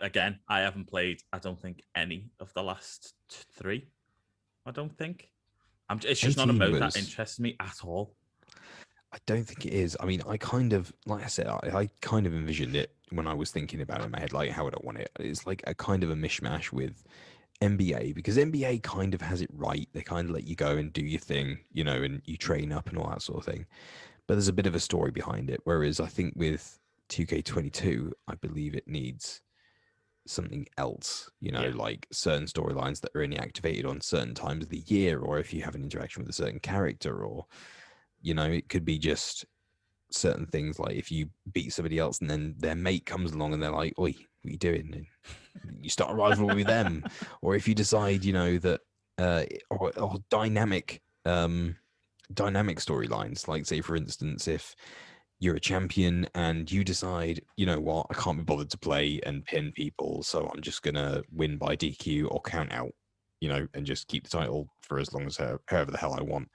haven't played, I don't think, any of the last 3. I don't think. It's just not a mode that interests me at all. I don't think it is. I mean, I kind of, like I said, I kind of envisioned it when I was thinking about it in my head, like how would I want it? It's like a kind of a mishmash with NBA, because NBA kind of has it right. They kind of let you go and do your thing, you know, and you train up and all that sort of thing. But there's a bit of a story behind it. Whereas I think with 2K22, I believe it needs something else, you know, like certain storylines that are only activated on certain times of the year, or if you have an interaction with a certain character, or, you know, it could be just certain things like if you beat somebody else and then their mate comes along and they're like, oi, what are you doing? And you start a rivalry with them. Or if you decide, you know, that or dynamic storylines, like say for instance, if you're a champion and you decide, you know what, I can't be bothered to play and pin people, so I'm just gonna win by DQ or count out, you know, and just keep the title for as long as however the hell I want.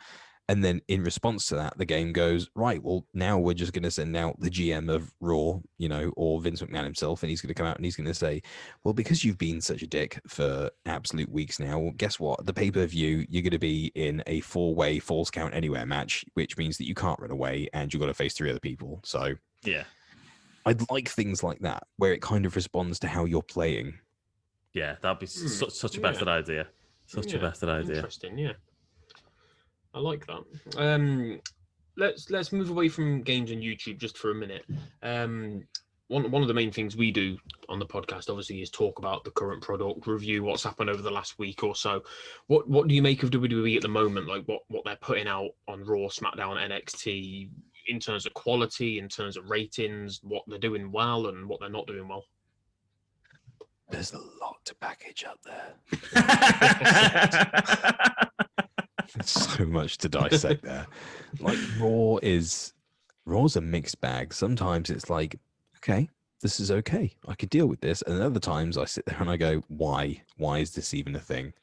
And then in response to that, the game goes, right, well, now we're just going to send out the GM of Raw, you know, or Vince McMahon himself, and he's going to come out and he's going to say, well, because you've been such a dick for absolute weeks now, well, guess what? The pay-per-view, you're going to be in a 4-way Falls Count Anywhere match, which means that you can't run away and you've got to face 3 other people. So yeah, I'd like things like that, where it kind of responds to how you're playing. Yeah, that'd be such a better idea. Such a better idea. Interesting, yeah. I like that. Let's move away from games and YouTube just for a minute. One of the main things we do on the podcast, obviously, is talk about the current product, review what's happened over the last week or so. What do you make of WWE at the moment? Like what they're putting out on Raw, SmackDown, NXT, in terms of quality, in terms of ratings, what they're doing well and what they're not doing well? There's a lot to package up there. So much to dissect there. Like Raw's a mixed bag. Sometimes it's like, okay, this is okay, I could deal with this. And other times I sit there and I go, why is this even a thing?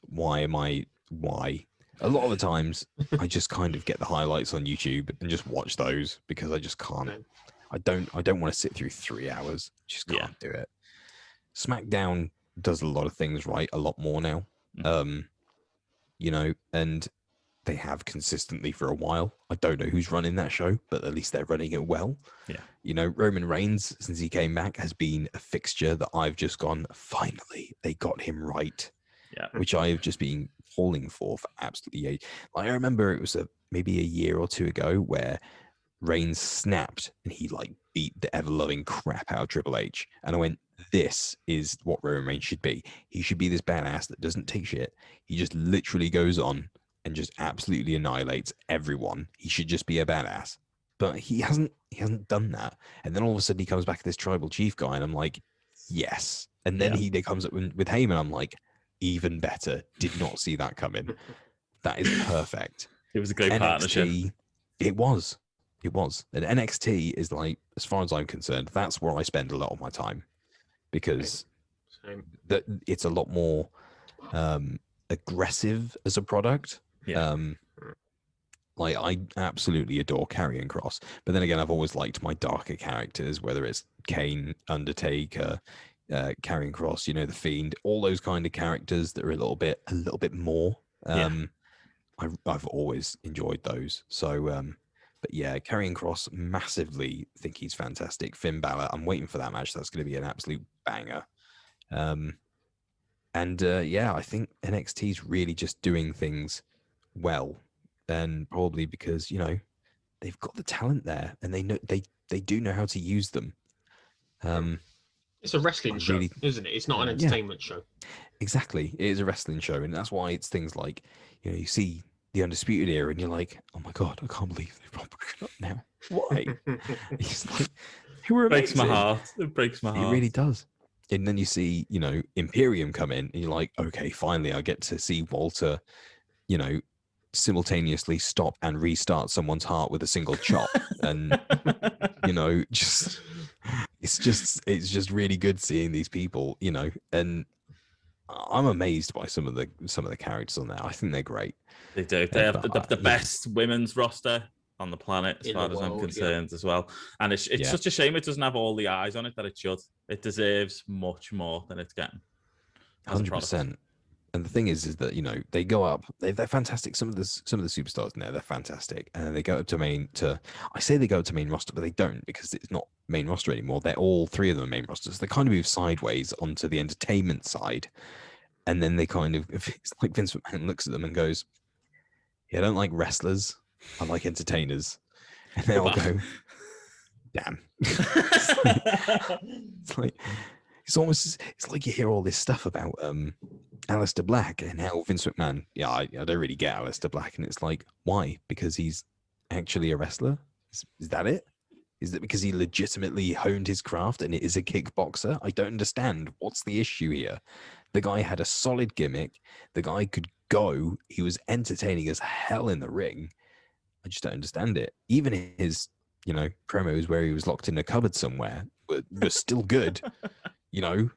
Why a lot of the times I just kind of get the highlights on YouTube and just watch those, because I just can't. I don't want to sit through 3 hours. Just can't do it. SmackDown does a lot of things right, a lot more now. You know, and they have consistently for a while. I don't know who's running that show, but at least they're running it well. Yeah. You know, Roman Reigns, since he came back, has been a fixture that I've just gone, finally, they got him right. Yeah. Which I've just been falling for absolutely ages. I remember it was maybe a year or 2 ago where Reigns snapped and he like beat the ever-loving crap out of Triple H. And I went, this is what Roman Reigns should be. He should be this badass that doesn't take shit. He just literally goes on and just absolutely annihilates everyone. He should just be a badass. But he hasn't done that. And then all of a sudden he comes back to this tribal chief guy and I'm like, yes. And then he comes up with Heyman. I'm like, even better. Did not see that coming. That is perfect. It was a great partnership. It was. And NXT is like, as far as I'm concerned, that's where I spend a lot of my time, because it's a lot more aggressive as a product. Yeah. Like I absolutely adore Karrion Kross, but then again, I've always liked my darker characters, whether it's Kane, Undertaker, Karrion Kross, you know, the Fiend, all those kind of characters that are a little bit more. I've always enjoyed those. So, but yeah, Karrion Kross, massively think he's fantastic. Finn Balor, I'm waiting for that match. That's going to be an absolute banger. I think NXT's really just doing things well, and probably because, you know, they've got the talent there and they know they do know how to use them. It's a wrestling show, isn't it? It's not an entertainment show. Exactly. It is a wrestling show, and that's why it's things like, you know, you see the Undisputed Era and you're like, oh my God, I can't believe they've broken up now. Why? It's like, who are amazing. It breaks my heart. It really does. And then you see, you know, Imperium come in, and you're like, okay, finally, I get to see Walter, you know, simultaneously stop and restart someone's heart with a single chop, and you know, it's just really good seeing these people, you know, and I'm amazed by some of the characters on there. I think they're great. They do. They have the best women's roster on the planet, as far as I'm concerned, as well. And it's such a shame it doesn't have all the eyes on it that it should. It deserves much more than it's getting. 100%. And the thing is that, you know, they go up. They're fantastic. Some of the superstars in there, they're fantastic. And they go up to I say they go up to main roster, but they don't, because it's not main roster anymore. They're all three of them main rosters. They kind of move sideways onto the entertainment side. And then they kind of, it's like Vince McMahon looks at them and goes, yeah, I don't like wrestlers. I like entertainers. And they all go, damn. It's like you hear all this stuff about Aleister Black and how Vince McMahon, I don't really get Aleister Black. And it's like, why? Because he's actually a wrestler? Is that it? Is that because he legitimately honed his craft and it is a kickboxer? I don't understand. What's the issue here? The guy had a solid gimmick. The guy could go. He was entertaining as hell in the ring. I just don't understand it. Even his, you know, promos where he was locked in a cupboard somewhere were still good. You know,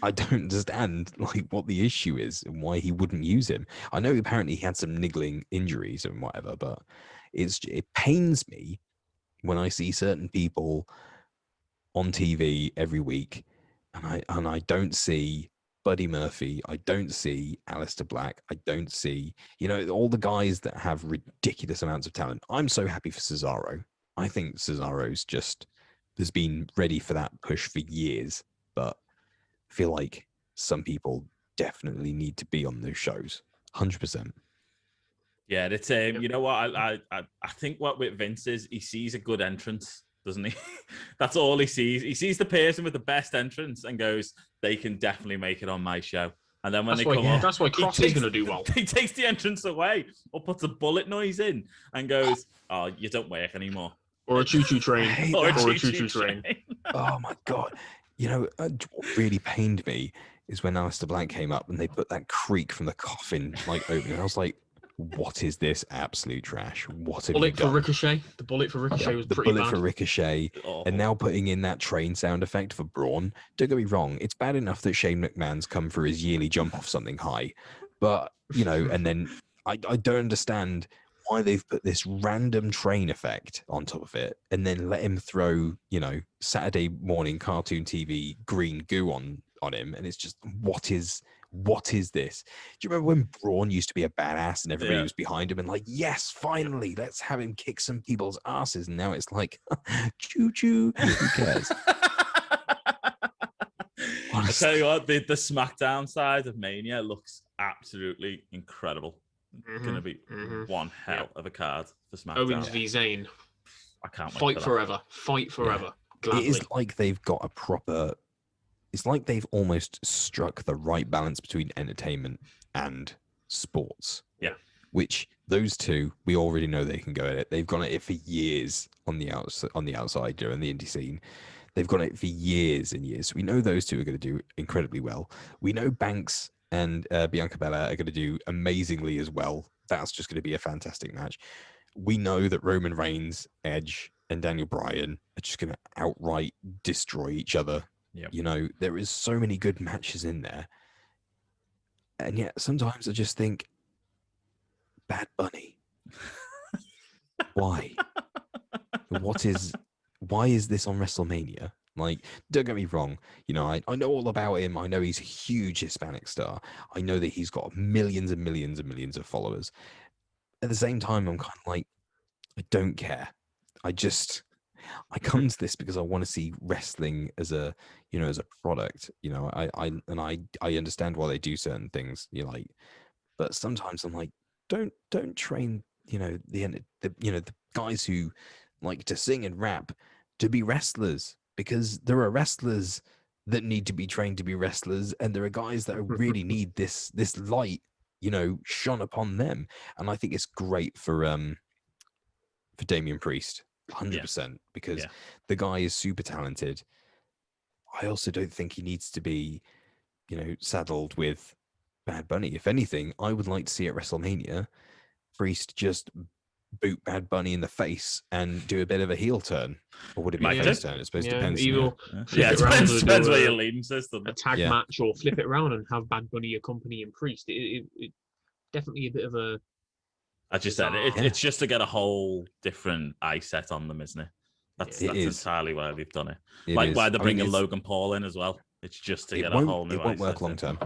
I don't understand like what the issue is and why he wouldn't use him. I know apparently he had some niggling injuries and whatever, but it pains me when I see certain people on TV every week, and I don't see Buddy Murphy, I don't see Aleister Black, I don't see, you know, all the guys that have ridiculous amounts of talent. I'm so happy for Cesaro. I think Cesaro's just has been ready for that push for years, but I feel like some people definitely need to be on those shows. 100%. Yeah, it's you know what I think what with Vince is he sees a good entrance, doesn't he? That's all he sees. He sees the person with the best entrance and goes, they can definitely make it on my show. And then when that's why Cross is going to do well. He takes the entrance away or puts a bullet noise in and goes, oh, you don't work anymore. Or a choo-choo train. Or a choo-choo train. Oh my God. You know, what really pained me is when Aleister Black came up and they put that creak from the coffin like opening. I was like, what is this absolute trash? What have you done? For Ricochet. The bullet for Ricochet was pretty bad. The bullet for Ricochet. And now putting in that train sound effect for Braun. Don't get me wrong. It's bad enough that Shane McMahon's come for his yearly jump off something high. But, you know, and then I don't understand why they've put this random train effect on top of it and then let him throw, you know, Saturday morning cartoon TV green goo on him. And it's just, what is this? Do you remember when Braun used to be a badass and everybody was behind him and like, yes, finally, let's have him kick some people's asses. And now it's like, choo choo. Who cares? I tell you what, the SmackDown side of Mania looks absolutely incredible. Going to be one hell of a card for SmackDown. Owens v Zayn. I can't wait. Fight forever. Fight forever. Yeah. It is like they've got a proper. It's like they've almost struck the right balance between entertainment and sports. Yeah. Which those two, we already know they can go at it. They've gone at it for years on the outside during the indie scene. They've gone at it for years and years. We know those two are going to do incredibly well. We know Banks and Bianca Belair are going to do amazingly as well. That's just going to be a fantastic match. We know that Roman Reigns, Edge, and Daniel Bryan are just going to outright destroy each other. Yep. You know, there is so many good matches in there. And yet sometimes I just think, Bad Bunny. Why? Why is this on WrestleMania? Like, don't get me wrong. You know, I know all about him. I know he's a huge Hispanic star. I know that he's got millions and millions and millions of followers. At the same time, I'm kind of like, I don't care. I come to this because I want to see wrestling as a product. You know, I understand why they do certain things. You know, like, but sometimes I'm like, don't train. You know, the guys who like to sing and rap to be wrestlers, because there are wrestlers that need to be trained to be wrestlers, and there are guys that really need this light, you know, shone upon them. And I think it's great for Damian Priest, 100%, because the guy is super talented. I also don't think he needs to be, saddled with Bad Bunny. If anything, I would like to see at WrestleMania Priest just boot Bad Bunny in the face and do a bit of a heel turn. Or would it be a face turn? I suppose it depends. Either flip it around depends where your lean system. A tag match, or flip it around and have Bad Bunny accompany Priest. It definitely a bit of a. As you said, it's just to get a whole different eye set on them, isn't it? That's entirely why they've done it. Like why they're bringing Logan Paul in as well. It's just to get a whole new. It won't work long term.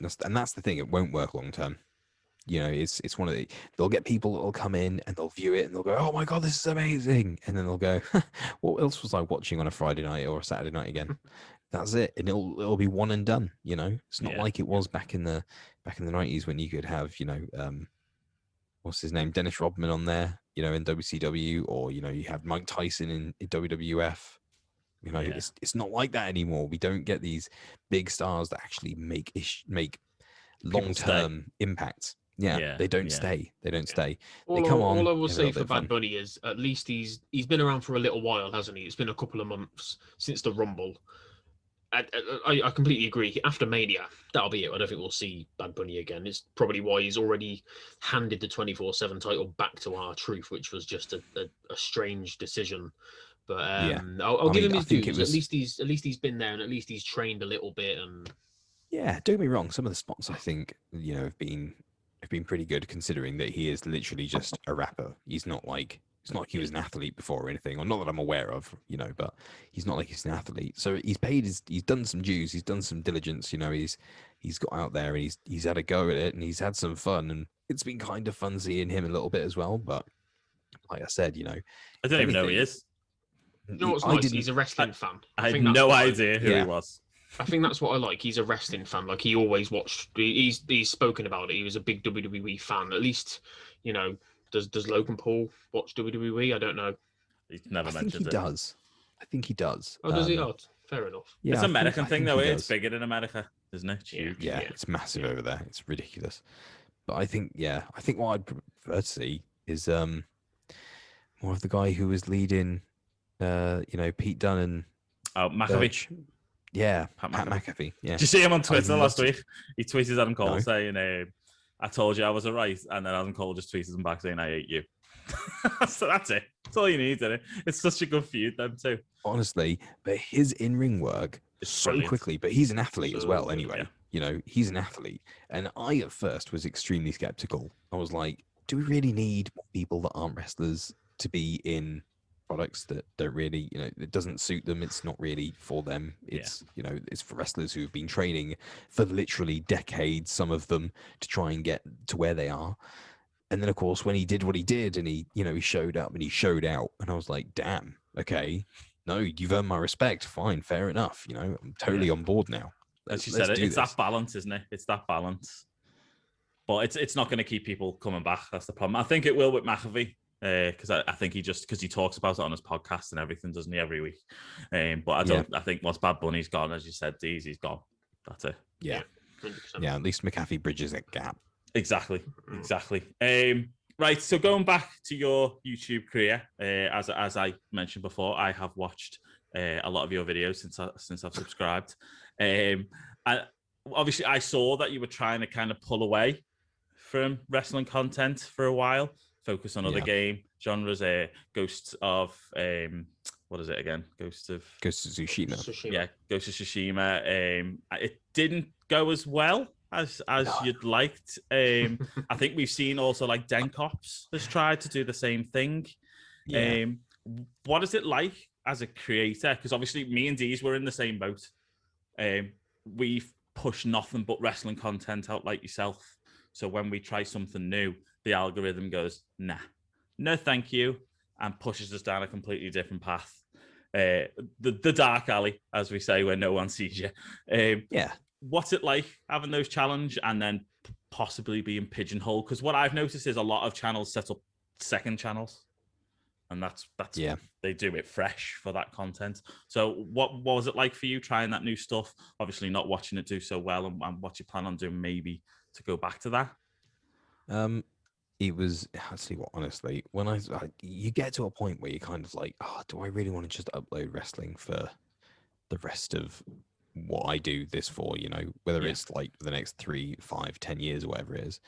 That's the thing. It won't work long term. It's one of the. They'll get people that will come in and they'll view it and they'll go, "Oh my god, this is amazing!" And then they'll go, "What else was I watching on a Friday night or a Saturday night again?" That's it, and it'll be one and done. It's not like it was back in the 90s when you could have what's his name, Dennis Rodman on there, in WCW, or you have Mike Tyson in WWF. It's not like that anymore. We don't get these big stars that actually make long-term impacts. They don't stay. They don't stay. They come on. All I will say for Bad Bunny is at least he's been around for a little while, hasn't he? It's been a couple of months since the Rumble. I completely agree. After Mania, that'll be it. I don't think we'll see Bad Bunny again. It's probably why he's already handed the 24/7 title back to R-Truth, which was just a strange decision. But I'll give him his dues. At least he's been there, and at least he's trained a little bit. And don't get me wrong. Some of the spots I think have been pretty good, considering that he is literally just a rapper. It's not like he was an athlete before or anything, or not that I'm aware of, but he's not like he's an athlete. So he's done some dues, he's done some diligence, he's got out there and he's had a go at it and he's had some fun, and it's been kind of fun seeing him a little bit as well. But like I said, I don't even know who he is. No, it's nice. He's a wrestling fan. I had no idea who he was. I think that's what I like. He's a wrestling fan. Like, he always watched. He's spoken about it. He was a big WWE fan. At least, does Logan Paul watch WWE? I don't know. He's never mentioned it. I think he does. Oh, does he? Oh, fair enough. Yeah, it's an American thing, though. It's bigger in America, isn't it? Yeah, it's massive over there. It's ridiculous. But I think what I'd prefer to see is more of the guy who was leading, Pete Dunne and McAfee. Yeah, Pat McAfee. Yeah. Did you see him on Twitter last week? He tweeted Adam Cole saying, "I told you I was right," and then Adam Cole just tweeted him back saying, "I hate you." So that's it. That's all you need, isn't it? It's such a good feud, them too. Honestly, but his in-ring work is so brilliant. Quickly. But he's an athlete as well. Anyway, he's an athlete, and I at first was extremely skeptical. I was like, "Do we really need people that aren't wrestlers to be in products that don't really, it doesn't suit them? It's not really for them. It's it's for wrestlers who've been training for literally decades, some of them, to try and get to where they are." And then of course when he did what he did, and he showed up and he showed out, and I was like, damn, okay, no, you've earned my respect. Fine, fair enough. I'm totally on board now. As you said, it's that balance, isn't it? It's that balance. But it's not going to keep people coming back. That's the problem. I think it will with McAfee. Because I think because he talks about it on his podcast and everything, doesn't he, every week? But I think once Bad Bunny's gone, as you said, he's gone. That's it. Yeah. 100%. Yeah, at least McAfee bridges that gap. Exactly. Right, so going back to your YouTube career, as I mentioned before, I have watched a lot of your videos since I've subscribed. And obviously, I saw that you were trying to kind of pull away from wrestling content for a while. Focus on other game genres. Ghosts of what is it again? Ghost of Tsushima. Yeah, Ghost of Tsushima. It didn't go as well as you'd liked. I think we've seen also like Denkops has tried to do the same thing. Yeah. What is it like as a creator? Because obviously me and Deez were in the same boat. We've pushed nothing but wrestling content out like yourself. So when we try something new, the algorithm goes, nah, no thank you, and pushes us down a completely different path. The dark alley, as we say, where no one sees you. What's it like having those challenges and then possibly being pigeonholed? Because what I've noticed is a lot of channels set up second channels, and that's they do it fresh for that content. So what was it like for you trying that new stuff? Obviously not watching it do so well, and what you plan on doing maybe to go back to that? It was, I'll tell you what, honestly, when you get to a point where you're kind of like, oh, do I really want to just upload wrestling for the rest of what I do this for, you know, whether it's like the next 3, 5, 10 years or whatever it is.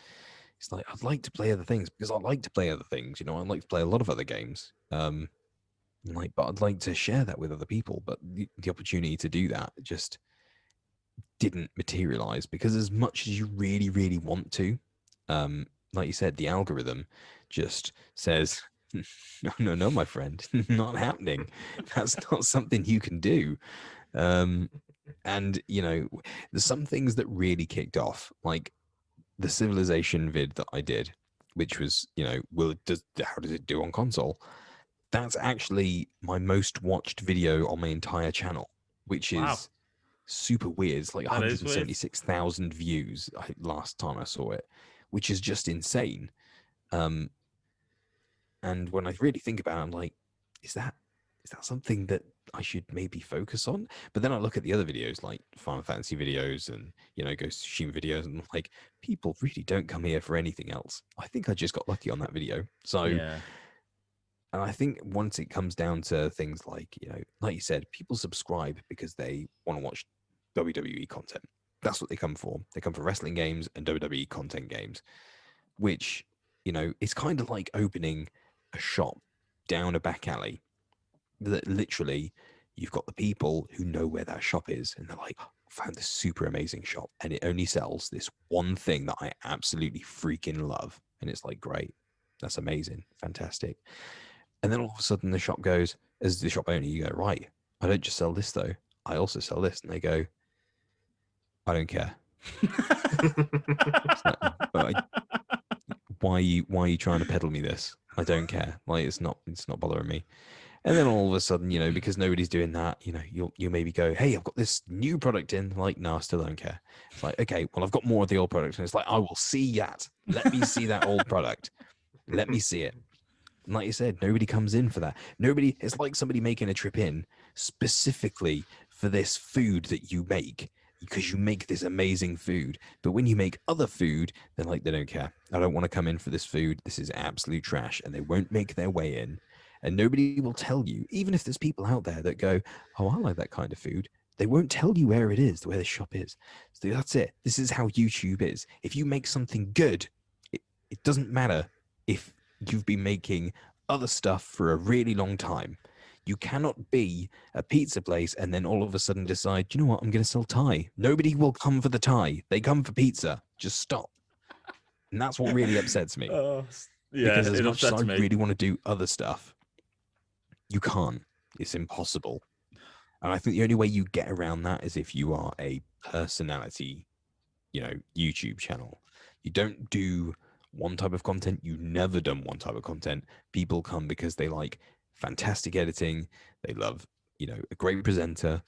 It's like, I'd like to play other things because I like to play other things, you know, I'd like to play a lot of other games. Like, but I'd like to share that with other people. But the opportunity to do that just didn't materialize, because as much as you really, really want to, like you said, the algorithm just says, no, my friend, not happening. That's not something you can do. And, you know, there's some things that really kicked off, like the Civilization vid that I did, which was, you know, how does it do on console? That's actually my most watched video on my entire channel, which is super weird. It's like 176,000 views last time I saw it, which is just insane. And when I really think about it, I'm like, is that something that I should maybe focus on? But then I look at the other videos, like Final Fantasy videos and, you know, Ghost of Tsushima videos, and I'm like, people really don't come here for anything else. I think I just got lucky on that video. So, and I think once it comes down to things like, you know, like you said, people subscribe because they want to watch WWE content. That's what they come for. They come for wrestling games and WWE content games, which, you know, it's kind of like opening a shop down a back alley that literally you've got the people who know where that shop is, and they're like, oh, I found this super amazing shop and it only sells this one thing that I absolutely freaking love. And it's like, great, that's amazing, fantastic. And then all of a sudden the shop goes, as the shop owner, you go, right, I don't just sell this though, I also sell this. And they go, I don't care. Why are you trying to peddle me this? I don't care. Like, it's not bothering me. And then all of a sudden, you know, because nobody's doing that, you know, you'll maybe go, hey, I've got this new product in. Like, no, I still don't care. It's like, okay, well, I've got more of the old product. And it's like, I will see that. Let me see that old product. Let me see it. And like you said, nobody comes in for that. Nobody, it's like somebody making a trip in specifically for this food that you make, because you make this amazing food. But when you make other food, they're like, they don't care. I don't want to come in for this food. This is absolute trash. And they won't make their way in. And nobody will tell you, even if there's people out there that go, oh, I like that kind of food. They won't tell you where it is, where the shop is. So that's it. This is how YouTube is. If you make something good, it doesn't matter if you've been making other stuff for a really long time. You cannot be a pizza place and then all of a sudden decide, you know what, I'm going to sell Thai. Nobody will come for the Thai. They come for pizza. Just stop. And that's what really upsets me. Because as much as I really want to do other stuff, you can't. It's impossible. And I think the only way you get around that is if you are a personality, you know, YouTube channel. You don't do one type of content. You've never done one type of content. People come because they like fantastic editing. They love, you know, a great presenter,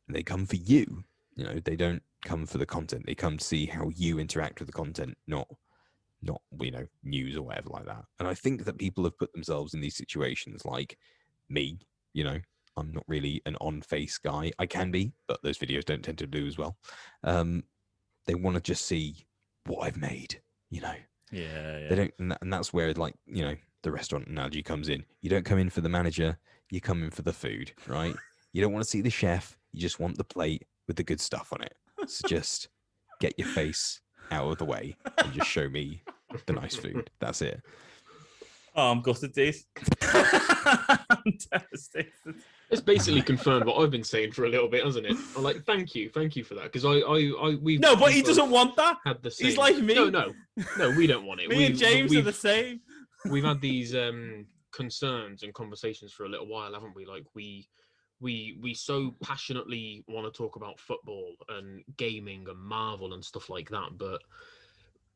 and they come for you. You know, they don't come for the content. They come to see how you interact with the content, not, you know, news or whatever like that. And I think that people have put themselves in these situations, like me, you know, I'm not really an on-face guy. I can be, but those videos don't tend to do as well. They want to just see what I've made, you know. Yeah. They don't, and that's where, like, you know, the restaurant analogy comes in. You don't come in for the manager, you come in for the food, right? You don't want to see the chef, you just want the plate with the good stuff on it. So just get your face out of the way and just show me the nice food. That's it. Oh, I'm gutted, Dave. I'm devastated. It's basically confirmed what I've been saying for a little bit, hasn't it? I'm like, thank you for that, because we. No, but he doesn't want that. Had the same. He's like me. No, we don't want it. Me and James are the same. We've had these concerns and conversations for a little while, haven't we? Like we so passionately want to talk about football and gaming and Marvel and stuff like that, but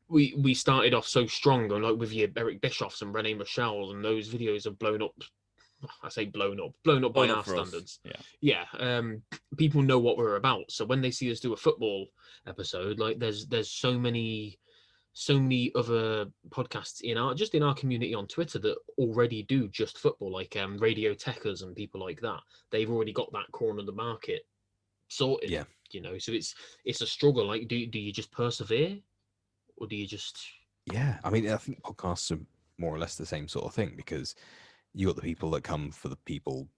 we started off so strong, and like with your Eric Bischoffs and Rene Michel's, and those videos have blown up. I say blown up by our standards. Yeah. People know what we're about. So when they see us do a football episode, like there's so many other podcasts in our community on Twitter that already do just football, like Radio Techers and people like that. They've already got that corner of the market sorted. Yeah. You know, so it's a struggle. Like, do you just persevere, or do you just? Yeah, I mean, I think podcasts are more or less the same sort of thing, because you got the people that come for the people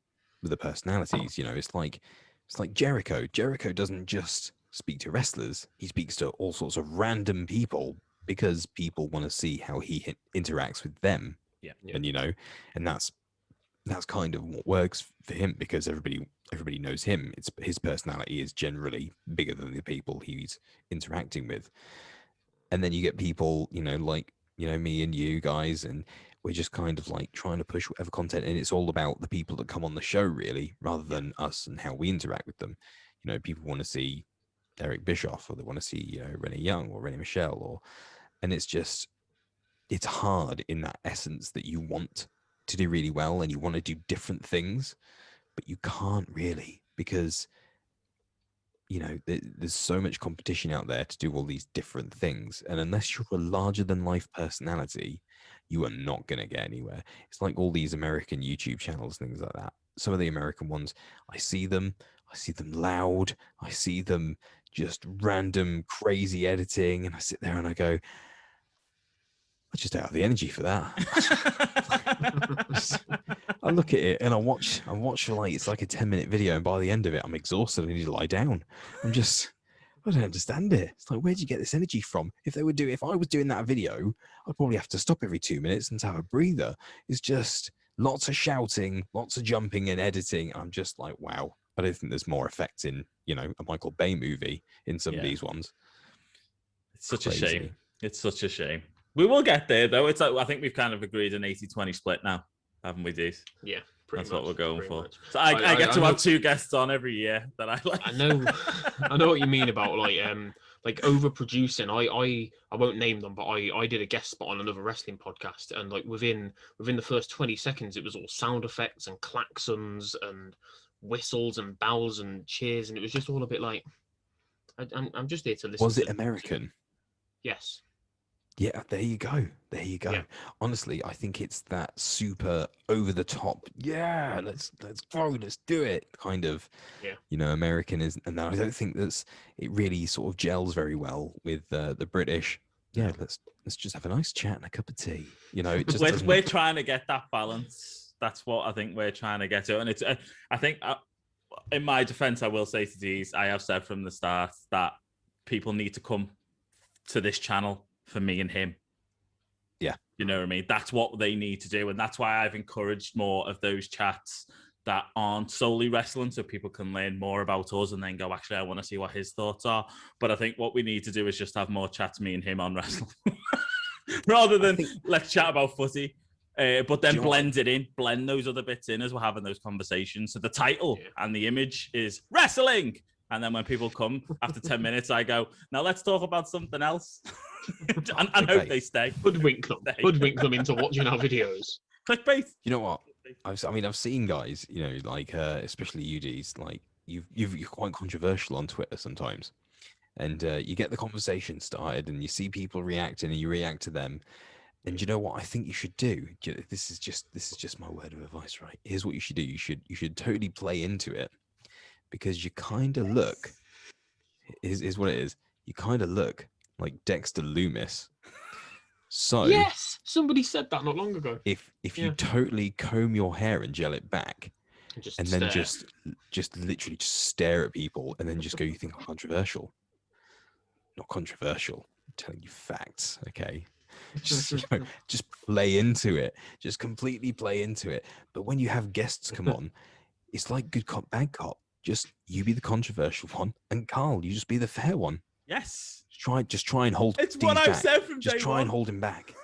with the personalities. You know, it's like It's like Jericho. Jericho doesn't just speak to wrestlers; he speaks to all sorts of random people because people want to see how he interacts with them. Yeah. And and that's kind of what works for him because everybody knows him. It's his personality is generally bigger than the people he's interacting with. And then you get people, like me and you guys, and we're just kind of like trying to push whatever content, and it's all about the people that come on the show really, rather than us and how we interact with them. People want to see Eric Bischoff, or they want to see Renee Young or Renee Michelle, and it's hard in that essence that you want to do really well and you want to do different things, but you can't really because there's so much competition out there to do all these different things, and unless you're a larger than life personality, you are not going to get anywhere. It's like all these American YouTube channels, things like that. Some of the American ones, I see them loud, I see them just random crazy editing, and I sit there and I go, I just don't have the energy for that. I look at it and I watch for like, it's like a 10-minute video, and by the end of it, I'm exhausted. I need to lie down. I don't understand it. It's like, where'd you get this energy from? If I was doing that video, I'd probably have to stop every 2 minutes and to have a breather. It's just lots of shouting, lots of jumping and editing. I'm just like, wow. I don't think there's more effect in, a Michael Bay movie in some of these ones. It's such a shame. It's such a shame. We will get there, though. It's like, I think we've kind of agreed an 80-20 split now, haven't we, Dees? Yeah, that's much, what we're going for. Much. So I get to have 2 guests on every year that I like. I know what you mean about like overproducing. I won't name them, but I did a guest spot on another wrestling podcast, and like within the first 20 seconds, it was all sound effects and klaxons and whistles and bows and cheers, and it was just all a bit like, I'm just there to listen. Was it American? Yes. Yeah, there you go. Yeah. Honestly, I think it's that super over the top. Yeah, let's go, let's do it. Kind of. Yeah. American is, and I don't think it really sort of gels very well with the British. Yeah, let's just have a nice chat and a cup of tea. It just we're trying to get that balance. That's what I think we're trying to get to, and it's. I think, in my defense, I will say to these, I have said from the start that people need to come to this channel for me and him. Yeah. You know what I mean? That's what they need to do. And that's why I've encouraged more of those chats that aren't solely wrestling, so people can learn more about us and then go, actually, I want to see what his thoughts are. But I think what we need to do is just have more chats, me and him, on wrestling. Rather than let's chat about footy. But then blend those other bits in as we're having those conversations. So the title and the image is wrestling. And then when people come after 10 minutes, I go, now let's talk about something else. and hope they stay. Hoodwink them into watching our videos. Clickbait. You know what? I've seen guys, like especially UDs, like you're quite controversial on Twitter sometimes, and you get the conversation started, and you see people reacting, and you react to them. And you know what I think you should do? This is just my word of advice, right? Here's what you should do. You should totally play into it, because you kind of look. Is what it is. You kind of look like Dexter Loomis. So yes, somebody said that not long ago. If you totally comb your hair and gel it back, and then just literally just stare at people, and then just go, you think I'm controversial? Not controversial. I'm telling you facts, okay? Just play into it. Just completely play into it. But when you have guests come on, it's like good cop, bad cop. Just you be the controversial one, and Carl, you just be the fair one. Yes. Just try and hold. It's what I've said from day one. Just try and hold him back.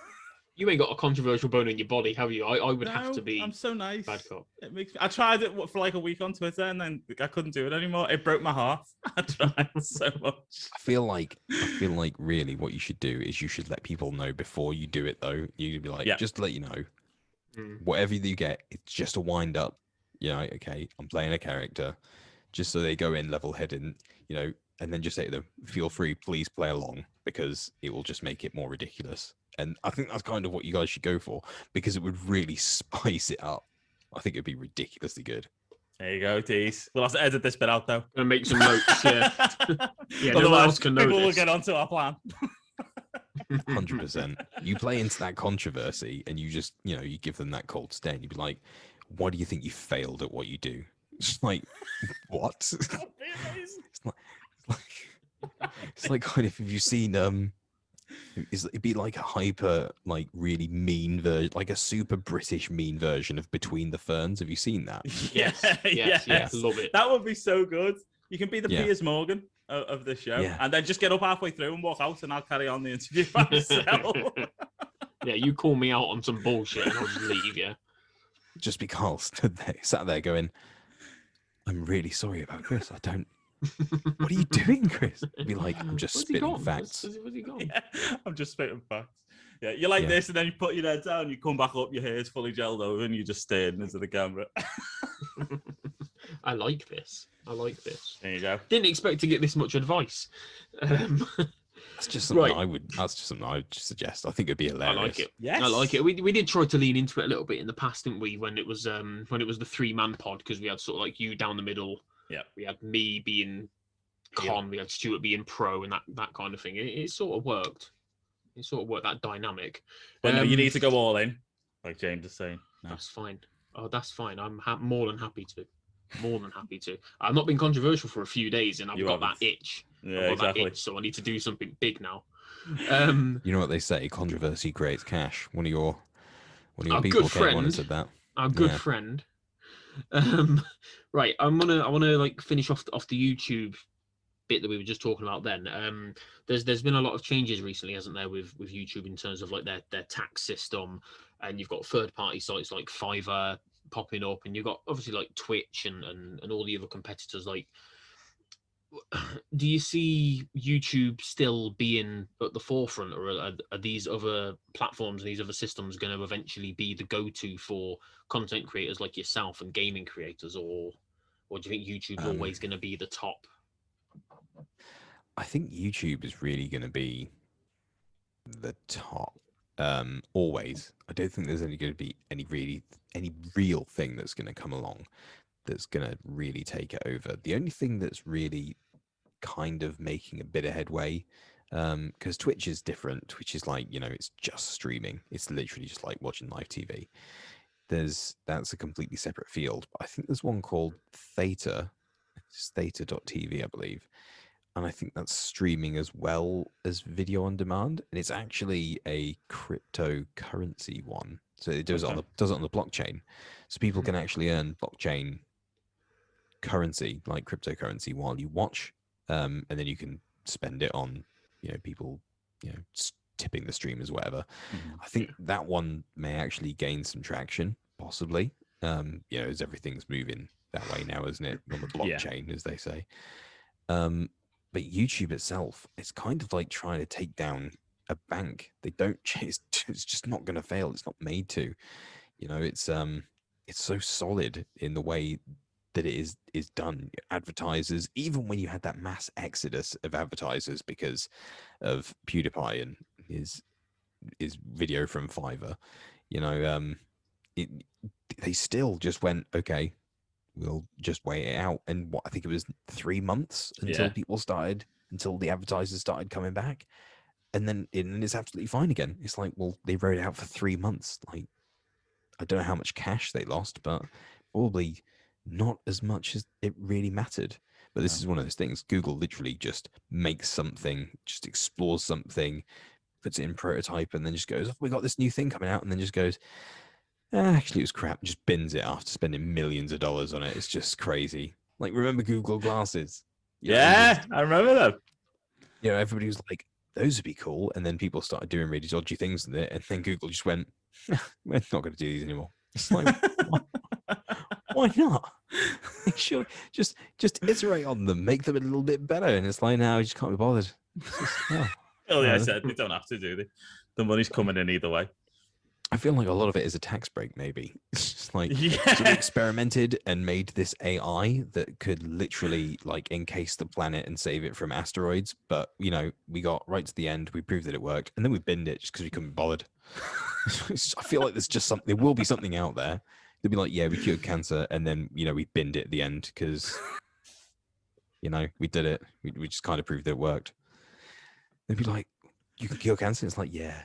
You ain't got a controversial bone in your body, have you? I would have to be. I'm so nice. Bad cop. It makes me, I tried it for like a week on Twitter, and then I couldn't do it anymore. It broke my heart. I tried so much. I feel like really what you should do is you should let people know before you do it, though. You'd be like, just to let you know, whatever you get, it's just a wind up. Okay, I'm playing a character, just so they go in level-headed, and then just say to them, feel free, please play along, because it will just make it more ridiculous. And I think that's kind of what you guys should go for, because it would really spice it up. I think it'd be ridiculously good. There you go, Tease. We'll have to edit this bit out, though. And make some notes, yeah. Otherwise, no one else can know people will get onto our plan. 100%. You play into that controversy, and you just, you give them that cold stare, and you'd be like, why do you think you failed at what you do? It's like, what? It's like kind of, have you seen it'd be like a hyper, like really mean version, like a super British mean version of Between the Ferns. Have you seen that? Yes. Love it. That would be so good. You can be the Piers Morgan of the show, and then just get up halfway through and walk out, and I'll carry on the interview by myself. Yeah, you call me out on some bullshit, and I'll just leave. Yeah, just be Carl sat there going, "I'm really sorry about Chris. I don't." What are you doing, Chris? I'd be like, I'm just spitting facts. Where's he gone? Yeah, I'm just spitting facts. Yeah, you're like this, and then you put your head down, you come back up, your hair's fully gelled over, and you just staring into the camera. I like this. There you go. Didn't expect to get this much advice. That's just something I would suggest. I think it'd be hilarious. I like it. Yes. I like it. We did try to lean into it a little bit in the past, didn't we? When it was the 3-man pod, because we had sort of like you down the middle. Yeah. We had me being con, we had Stuart being pro, and that kind of thing. It sort of worked. It sort of worked, that dynamic. But no, you need to go all in, like James is saying. No. That's fine. Oh, that's fine. I'm more than happy to. I've not been controversial for a few days, and I've got that itch. Yeah, exactly. So I need to do something big now. You know what they say? Controversy creates cash. One of your people came on and said that. Our good friend. Right, I wanna like finish off the YouTube bit that we were just talking about then. There's been a lot of changes recently, hasn't there, with YouTube in terms of like their tax system, and you've got third party sites like Fiverr popping up, and you've got obviously like Twitch and all the other competitors. Like, do you see YouTube still being at the forefront, or are these other platforms and these other systems going to eventually be the go-to for content creators like yourself and gaming creators, or do you think YouTube's always going to be the top? I think YouTube is really going to be the top, always. I don't think there's going to be any real thing that's going to come along that's going to really take it over. The only thing that's really kind of making a bit of headway, because Twitch is different. Twitch is like, it's just streaming. It's literally just like watching live TV. That's a completely separate field. But I think there's one called Theta. It's theta.tv, I believe. And I think that's streaming as well as video on demand. And it's actually a cryptocurrency one. So it does it on the blockchain. So people can actually earn blockchain currency, like cryptocurrency, while you watch. And then you can spend it on, people, tipping the streamers, whatever. I think that one may actually gain some traction, possibly. As everything's moving that way now, isn't it? On the blockchain, as they say. But YouTube itself, it's kind of like trying to take down a bank. They don't. It's just not going to fail. It's not made to. It's so solid in the way that it is done. Advertisers, even when you had that mass exodus of advertisers because of PewDiePie and his video from Fiverr, they still just went, okay, we'll just wait it out. And I think it was 3 months until the advertisers started coming back, and then it's absolutely fine again. It's like, well, they wrote it out for 3 months. Like, I don't know how much cash they lost, but probably not as much as it really mattered. But this is one of those things. Google literally just makes something, just explores something, puts it in prototype, and then just goes, oh, we got this new thing coming out, and then just goes, actually it was crap, just bins it after spending millions of dollars on it. It's just crazy. Like, remember Google Glasses? I remember them. Everybody was like, those would be cool, and then people started doing really dodgy things with it, and then Google just went, we're not going to do these anymore. It's like, why not? Sure, just iterate on them, make them a little bit better. And it's like, now I just can't be bothered. I said they don't have to, do they? The money's coming in either way. I feel like a lot of it is a tax break, maybe. It's just like, so we experimented and made this AI that could literally like encase the planet and save it from asteroids. But, we got right to the end, we proved that it worked, and then we binned it just because we couldn't be bothered. I feel like there's just something, there will be something out there. They'll be like, yeah, we cured cancer, and then, we binned it at the end because, we did it. We just kind of proved that it worked. They'd be like, you can cure cancer? It's like, yeah.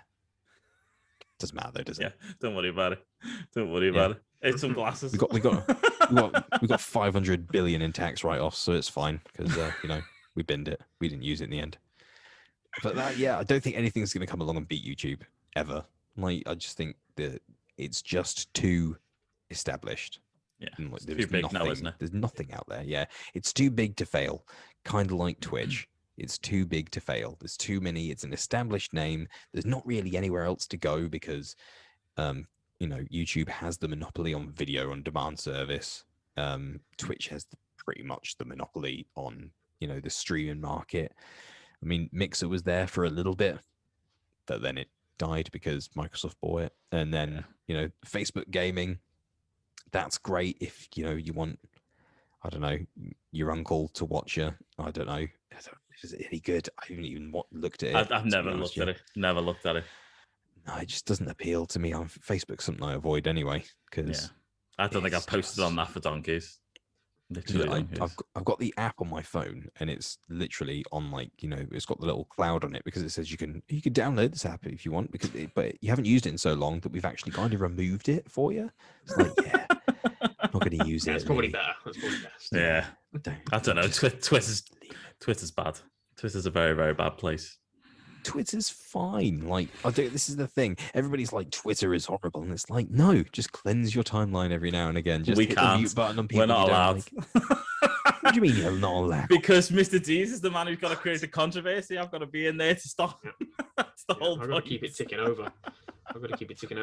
Doesn't matter though, does it? Yeah, don't worry about it. Don't worry about it. It's some glasses. we got 500 billion in tax write-offs, so it's fine because we binned it. We didn't use it in the end. But I don't think anything's going to come along and beat YouTube ever. Like, I just think that it's just too established. Yeah, like, it's too big now, isn't it? There's nothing out there. Yeah, it's too big to fail. Kind of like Twitch. It's too big to fail. There's too many. It's an established name. There's not really anywhere else to go because, YouTube has the monopoly on video on demand service. Twitch has pretty much the monopoly on, the streaming market. I mean, Mixer was there for a little bit, but then it died because Microsoft bought it. And then, Facebook gaming, that's great if, you want, I don't know, your uncle to watch you. I don't know. Is it any good? I haven't even looked at it. I've never looked at it. Never looked at it. No, it just doesn't appeal to me. On Facebook's something I avoid anyway. Because I don't think I've posted on that for donkeys. Literally, I've got the app on my phone, and it's literally on it's got the little cloud on it because it says you can download this app if you want, but you haven't used it in so long that we've actually kind of removed it for you. It's like, I'm not going to use it. That's probably better. That's probably best. Yeah, I don't know. Twitter's bad. Twitter's a very, very bad place. Twitter's fine. Like, this is the thing. Everybody's like, Twitter is horrible, and it's like, no, just cleanse your timeline every now and again. Just hit the mute button on people. We're not allowed. What do you mean you're not allowed? Because Mr. Dees is the man who's got to create a controversy. I've got to be in there to stop. That's the whole point. I've got to keep it ticking over.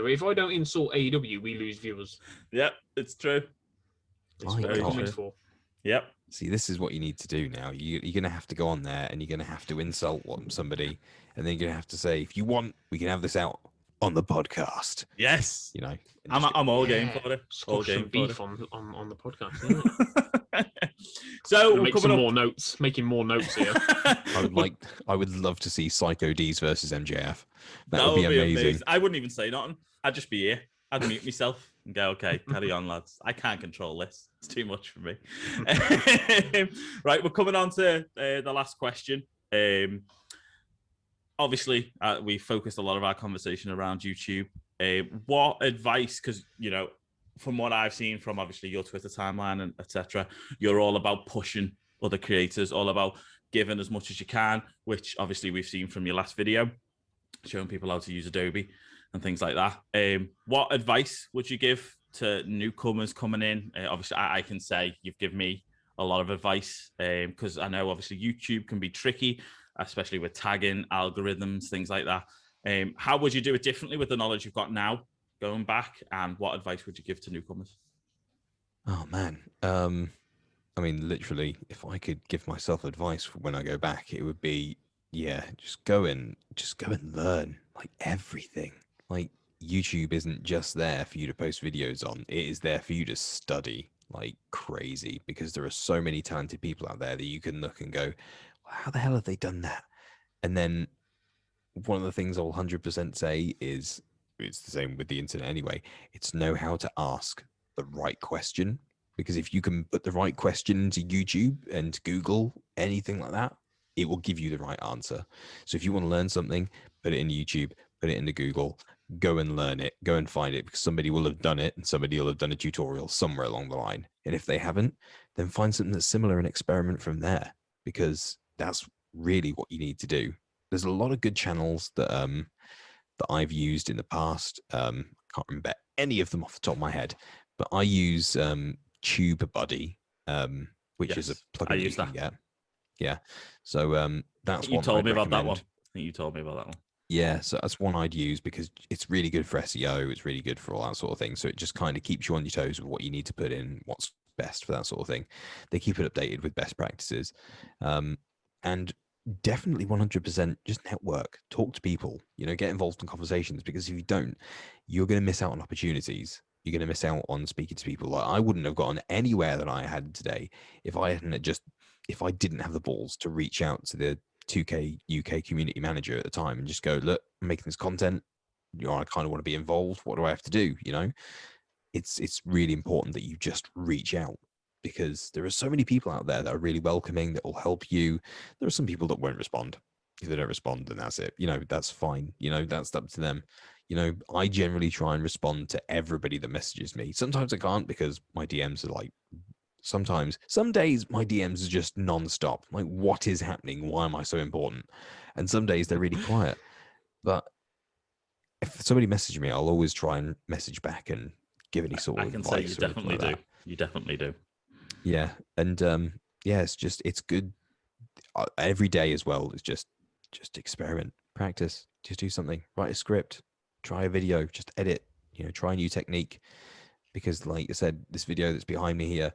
If I don't insult AEW, we lose viewers. Yep, it's true. It's very common for. Yep. See, this is what you need to do now. You're going to have to go on there and you're going to have to insult somebody. And then you're going to have to say, if you want, we can have this out on the podcast. Yes. I'm all game for it. All game beef on the podcast. Isn't it? So make some more notes. Making more notes here. I would love to see Psycho D's versus MJF. That would be amazing. I wouldn't even say nothing. I'd just be here. I'd mute myself and go, okay, carry on, lads. I can't control this. It's too much for me. Right, we're coming on to the last question. Obviously, we focused a lot of our conversation around YouTube. What advice, because, from what I've seen from obviously your Twitter timeline and etc., you're all about pushing other creators, all about giving as much as you can, which obviously we've seen from your last video, showing people how to use Adobe and things like that. What advice would you give to newcomers coming in? Obviously, I can say you've given me a lot of advice because I know obviously YouTube can be tricky, especially with tagging, algorithms, things like that. How would you do it differently with the knowledge you've got now going back? And what advice would you give to newcomers? Oh, man. I mean, literally, if I could give myself advice for when I go back, it would be, just go and learn like everything. Like, YouTube isn't just there for you to post videos on. It is there for you to study like crazy because there are so many talented people out there that you can look and go, well, how the hell have they done that? And then one of the things I'll 100% say is, it's the same with the internet anyway, it's know how to ask the right question. Because if you can put the right question into YouTube and Google, anything like that, it will give you the right answer. So if you want to learn something, put it in YouTube, put it into Google, go and learn it, go and find it, because somebody will have done it and somebody will have done a tutorial somewhere along the line. And if they haven't, then find something that's similar and experiment from there, because that's really what you need to do. There's a lot of good channels that that I've used in the past. Can't remember any of them off the top of my head, but I use TubeBuddy, which is a plugin you can get. Yeah. So that's one. You told me about that one. I think you told me about that one. Yeah, so that's one I'd use because it's really good for SEO. It's really good for all that sort of thing. So it just kind of keeps you on your toes with what you need to put in, what's best for that sort of thing. They keep it updated with best practices. And definitely 100% just network, talk to people, get involved in conversations, because if you don't, you're going to miss out on opportunities. You're going to miss out on speaking to people. Like, I wouldn't have gotten anywhere that I had today if I didn't have the balls to reach out to the 2K UK community manager at the time and just go, look, I'm making this content. I kind of want to be involved. What do I have to do? It's really important that you just reach out, because there are so many people out there that are really welcoming, that will help you. There are some people that won't respond. If they don't respond, then that's it. That's fine. That's up to them. I generally try and respond to everybody that messages me. Sometimes I can't because my DMs are like, some days my DMs are just non-stop. Like, what is happening? Why am I so important? And some days they're really quiet. But if somebody messages me, I'll always try and message back and give any sort of advice. I can say you definitely do. You definitely do. Yeah. And it's good. Every day as well. It's just experiment, practice, just do something, write a script, try a video, just edit, try a new technique. Because like I said, this video that's behind me here,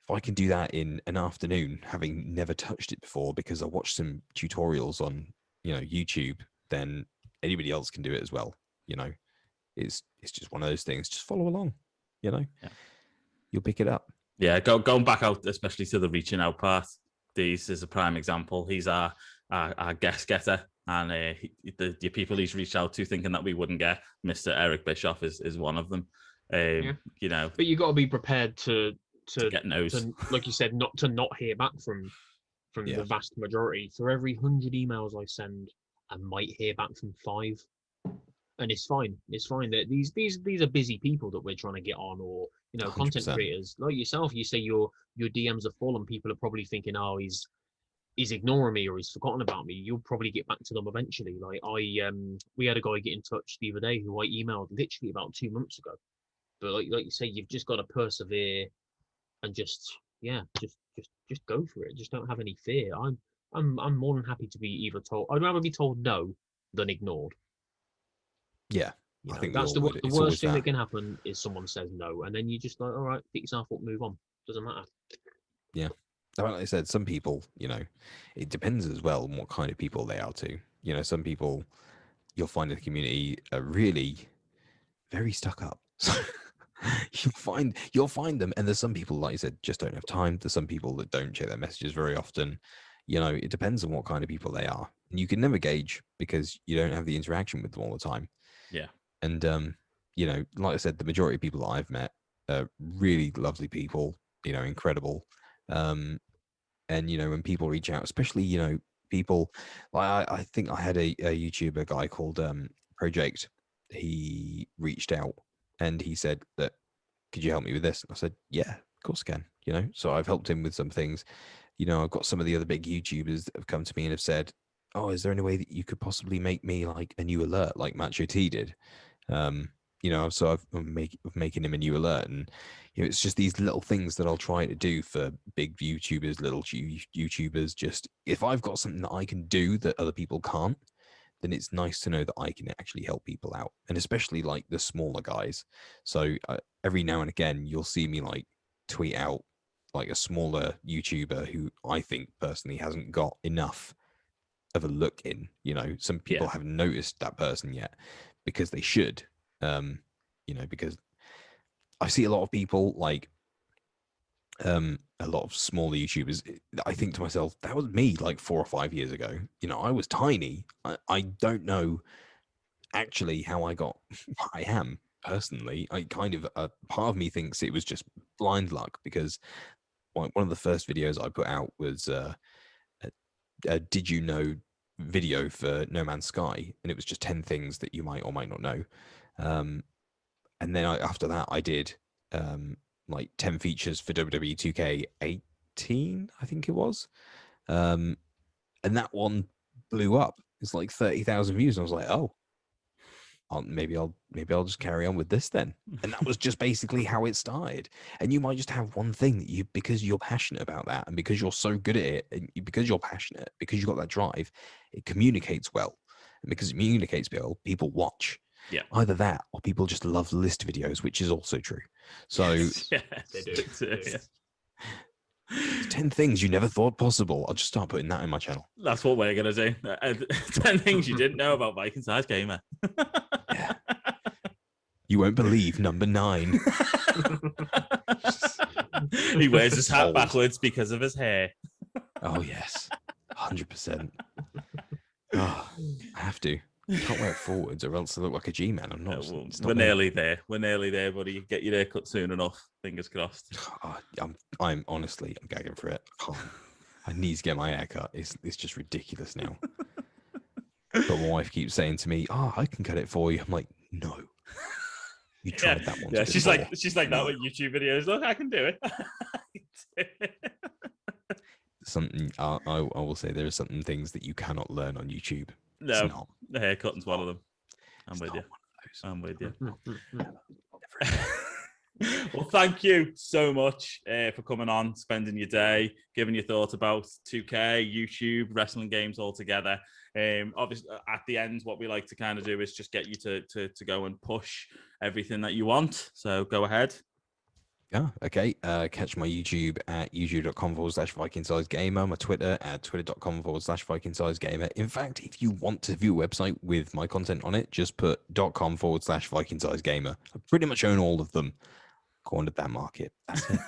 if I can do that in an afternoon, having never touched it before, because I watched some tutorials on, YouTube, then anybody else can do it as well. It's just one of those things. Just follow along, yeah. You'll pick it up. Yeah, going back out, especially to the reaching out part. These is a prime example. He's our guest getter, and the people he's reached out to thinking that we wouldn't get, Mr. Eric Bischoff is one of them. But you got to be prepared to get no's. To, like you said, not hear back from the vast majority. For every 100 emails I send, I might hear back from 5, and it's fine. It's fine. That these are busy people that we're trying to get on, or 100%. Content creators like yourself. You say your DMs are full, and people are probably thinking, oh, he's ignoring me or he's forgotten about me. You'll probably get back to them eventually. Like we had a guy get in touch the other day who I emailed literally about 2 months ago. But like you say, you've just got to persevere and just go for it. Just don't have any fear. I'm more than happy to be either told. I'd rather be told no than ignored. Yeah, I think that's the worst thing that can happen is someone says no, and then you just like, all right, pick yourself up, move on. Doesn't matter. Yeah. Like I said, some people, it depends as well on what kind of people they are too. Some people you'll find in the community are really very stuck up. So you'll find them, and there's some people, like I said, just don't have time. There's some people that don't check their messages very often. It depends on what kind of people they are, and you can never gauge because you don't have the interaction with them all the time. Yeah. And like I said, the majority of people that I've met are really lovely people. Incredible. And when people reach out, especially people like I think I had a YouTuber guy called Project. He reached out and he said that, could you help me with this? And I said, yeah, of course I can. So I've helped him with some things. I've got some of the other big YouTubers that have come to me and have said, oh, is there any way that you could possibly make me like a new alert like Macho T did? So I'm making him a new alert, and it's just these little things that I'll try to do for big YouTubers, little YouTubers. Just if I've got something that I can do that other people can't, then it's nice to know that I can actually help people out, and especially like the smaller guys. So every now and again, you'll see me like tweet out like a smaller YouTuber who I think personally hasn't got enough of a look in. Some people haven't noticed that person yet because they should. Because I see a lot of people like a lot of smaller YouTubers. I think to myself, that was me like 4 or 5 years ago. I was tiny. I don't know actually how I got what I am personally. I kind of part of me thinks it was just blind luck, because one of the first videos I put out was a did you know video for No Man's Sky, and it was just 10 things that you might or might not know. And then after that, I did like 10 features for WWE 2K18, I think it was. And that one blew up. It's like 30,000 views. And I was like, oh, maybe I'll just carry on with this then. And that was just basically how it started. And you might just have one thing that because you're passionate about that, and because you're so good at it, and because you're passionate, because you've got that drive, it communicates well. And because it communicates well, people watch. Yeah. Either that, or people just love list videos, which is also true. So yes, they do. Yes. 10 things you never thought possible. I'll just start putting that in my channel. That's what we're gonna do. 10 things you didn't know about Viking Size Gamer. Yeah. You won't believe number 9. He wears his hat backwards because of his hair. Oh yes, 100%. Oh, I have to. You can't wear it forwards, or else I look like a G-man. I'm not. We're nearly there. We're nearly there, buddy. Get your haircut soon enough. Fingers crossed. Oh, I'm honestly, I'm gagging for it. Oh, I need to get my haircut. It's just ridiculous now. But my wife keeps saying to me, "Oh, I can cut it for you." I'm like, "No, you tried that one." Yeah, she's before. like that with YouTube videos. Look, I can do it. Something I will say, there are certain things that you cannot learn on YouTube. No, the haircutting's one of them. I'm with you. Well, thank you so much for coming on, spending your day, giving your thoughts about 2K, YouTube, wrestling games all together. Obviously, at the end, what we like to kind of do is just get you to go and push everything that you want. So go ahead. Yeah, okay. Catch my YouTube at youtube.com/Viking Size Gamer, my Twitter at twitter.com/Viking Size Gamer. In fact, if you want to view a website with my content on it, just put .com/Viking Size Gamer. I pretty much own all of them. Go on to that market. That's it.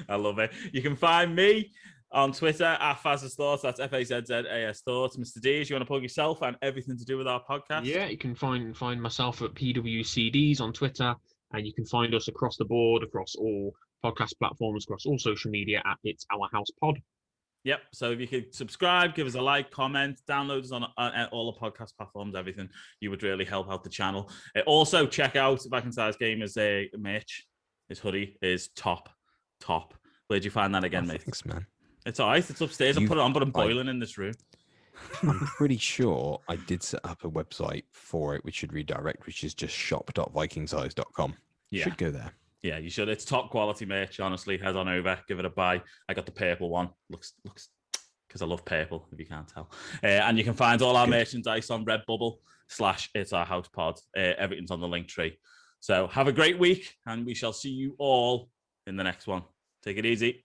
I love it. You can find me on Twitter at Faz's Thoughts. That's FAZZAS Thoughts. Mr. D, you want to plug yourself and everything to do with our podcast? Yeah, you can find myself at PWCDs on Twitter, and you can find us across the board, across all podcast platforms, across all social media at It's Our House Pod. Yep. So if you could subscribe, give us a like, comment, download us on all the podcast platforms, everything, you would really help out the channel. Also, check out Viking Size Gamer's merch. His hoodie is top. Where'd you find that again, mate? Thanks, man. It's all right. It's upstairs. I put it on, but I'm boiling in this room. I'm pretty sure I did set up a website for it, which should redirect, which is just shop.vikingsize.com. Yeah. Should go there. Yeah, you should. It's top quality merch, honestly. Head on over, give it a buy. I got the purple one. Looks because I love purple, if you can't tell. And you can find all our merchandise on Redbubble / It's Our House Pod. Everything's on the link tree. So have a great week, and we shall see you all in the next one. Take it easy.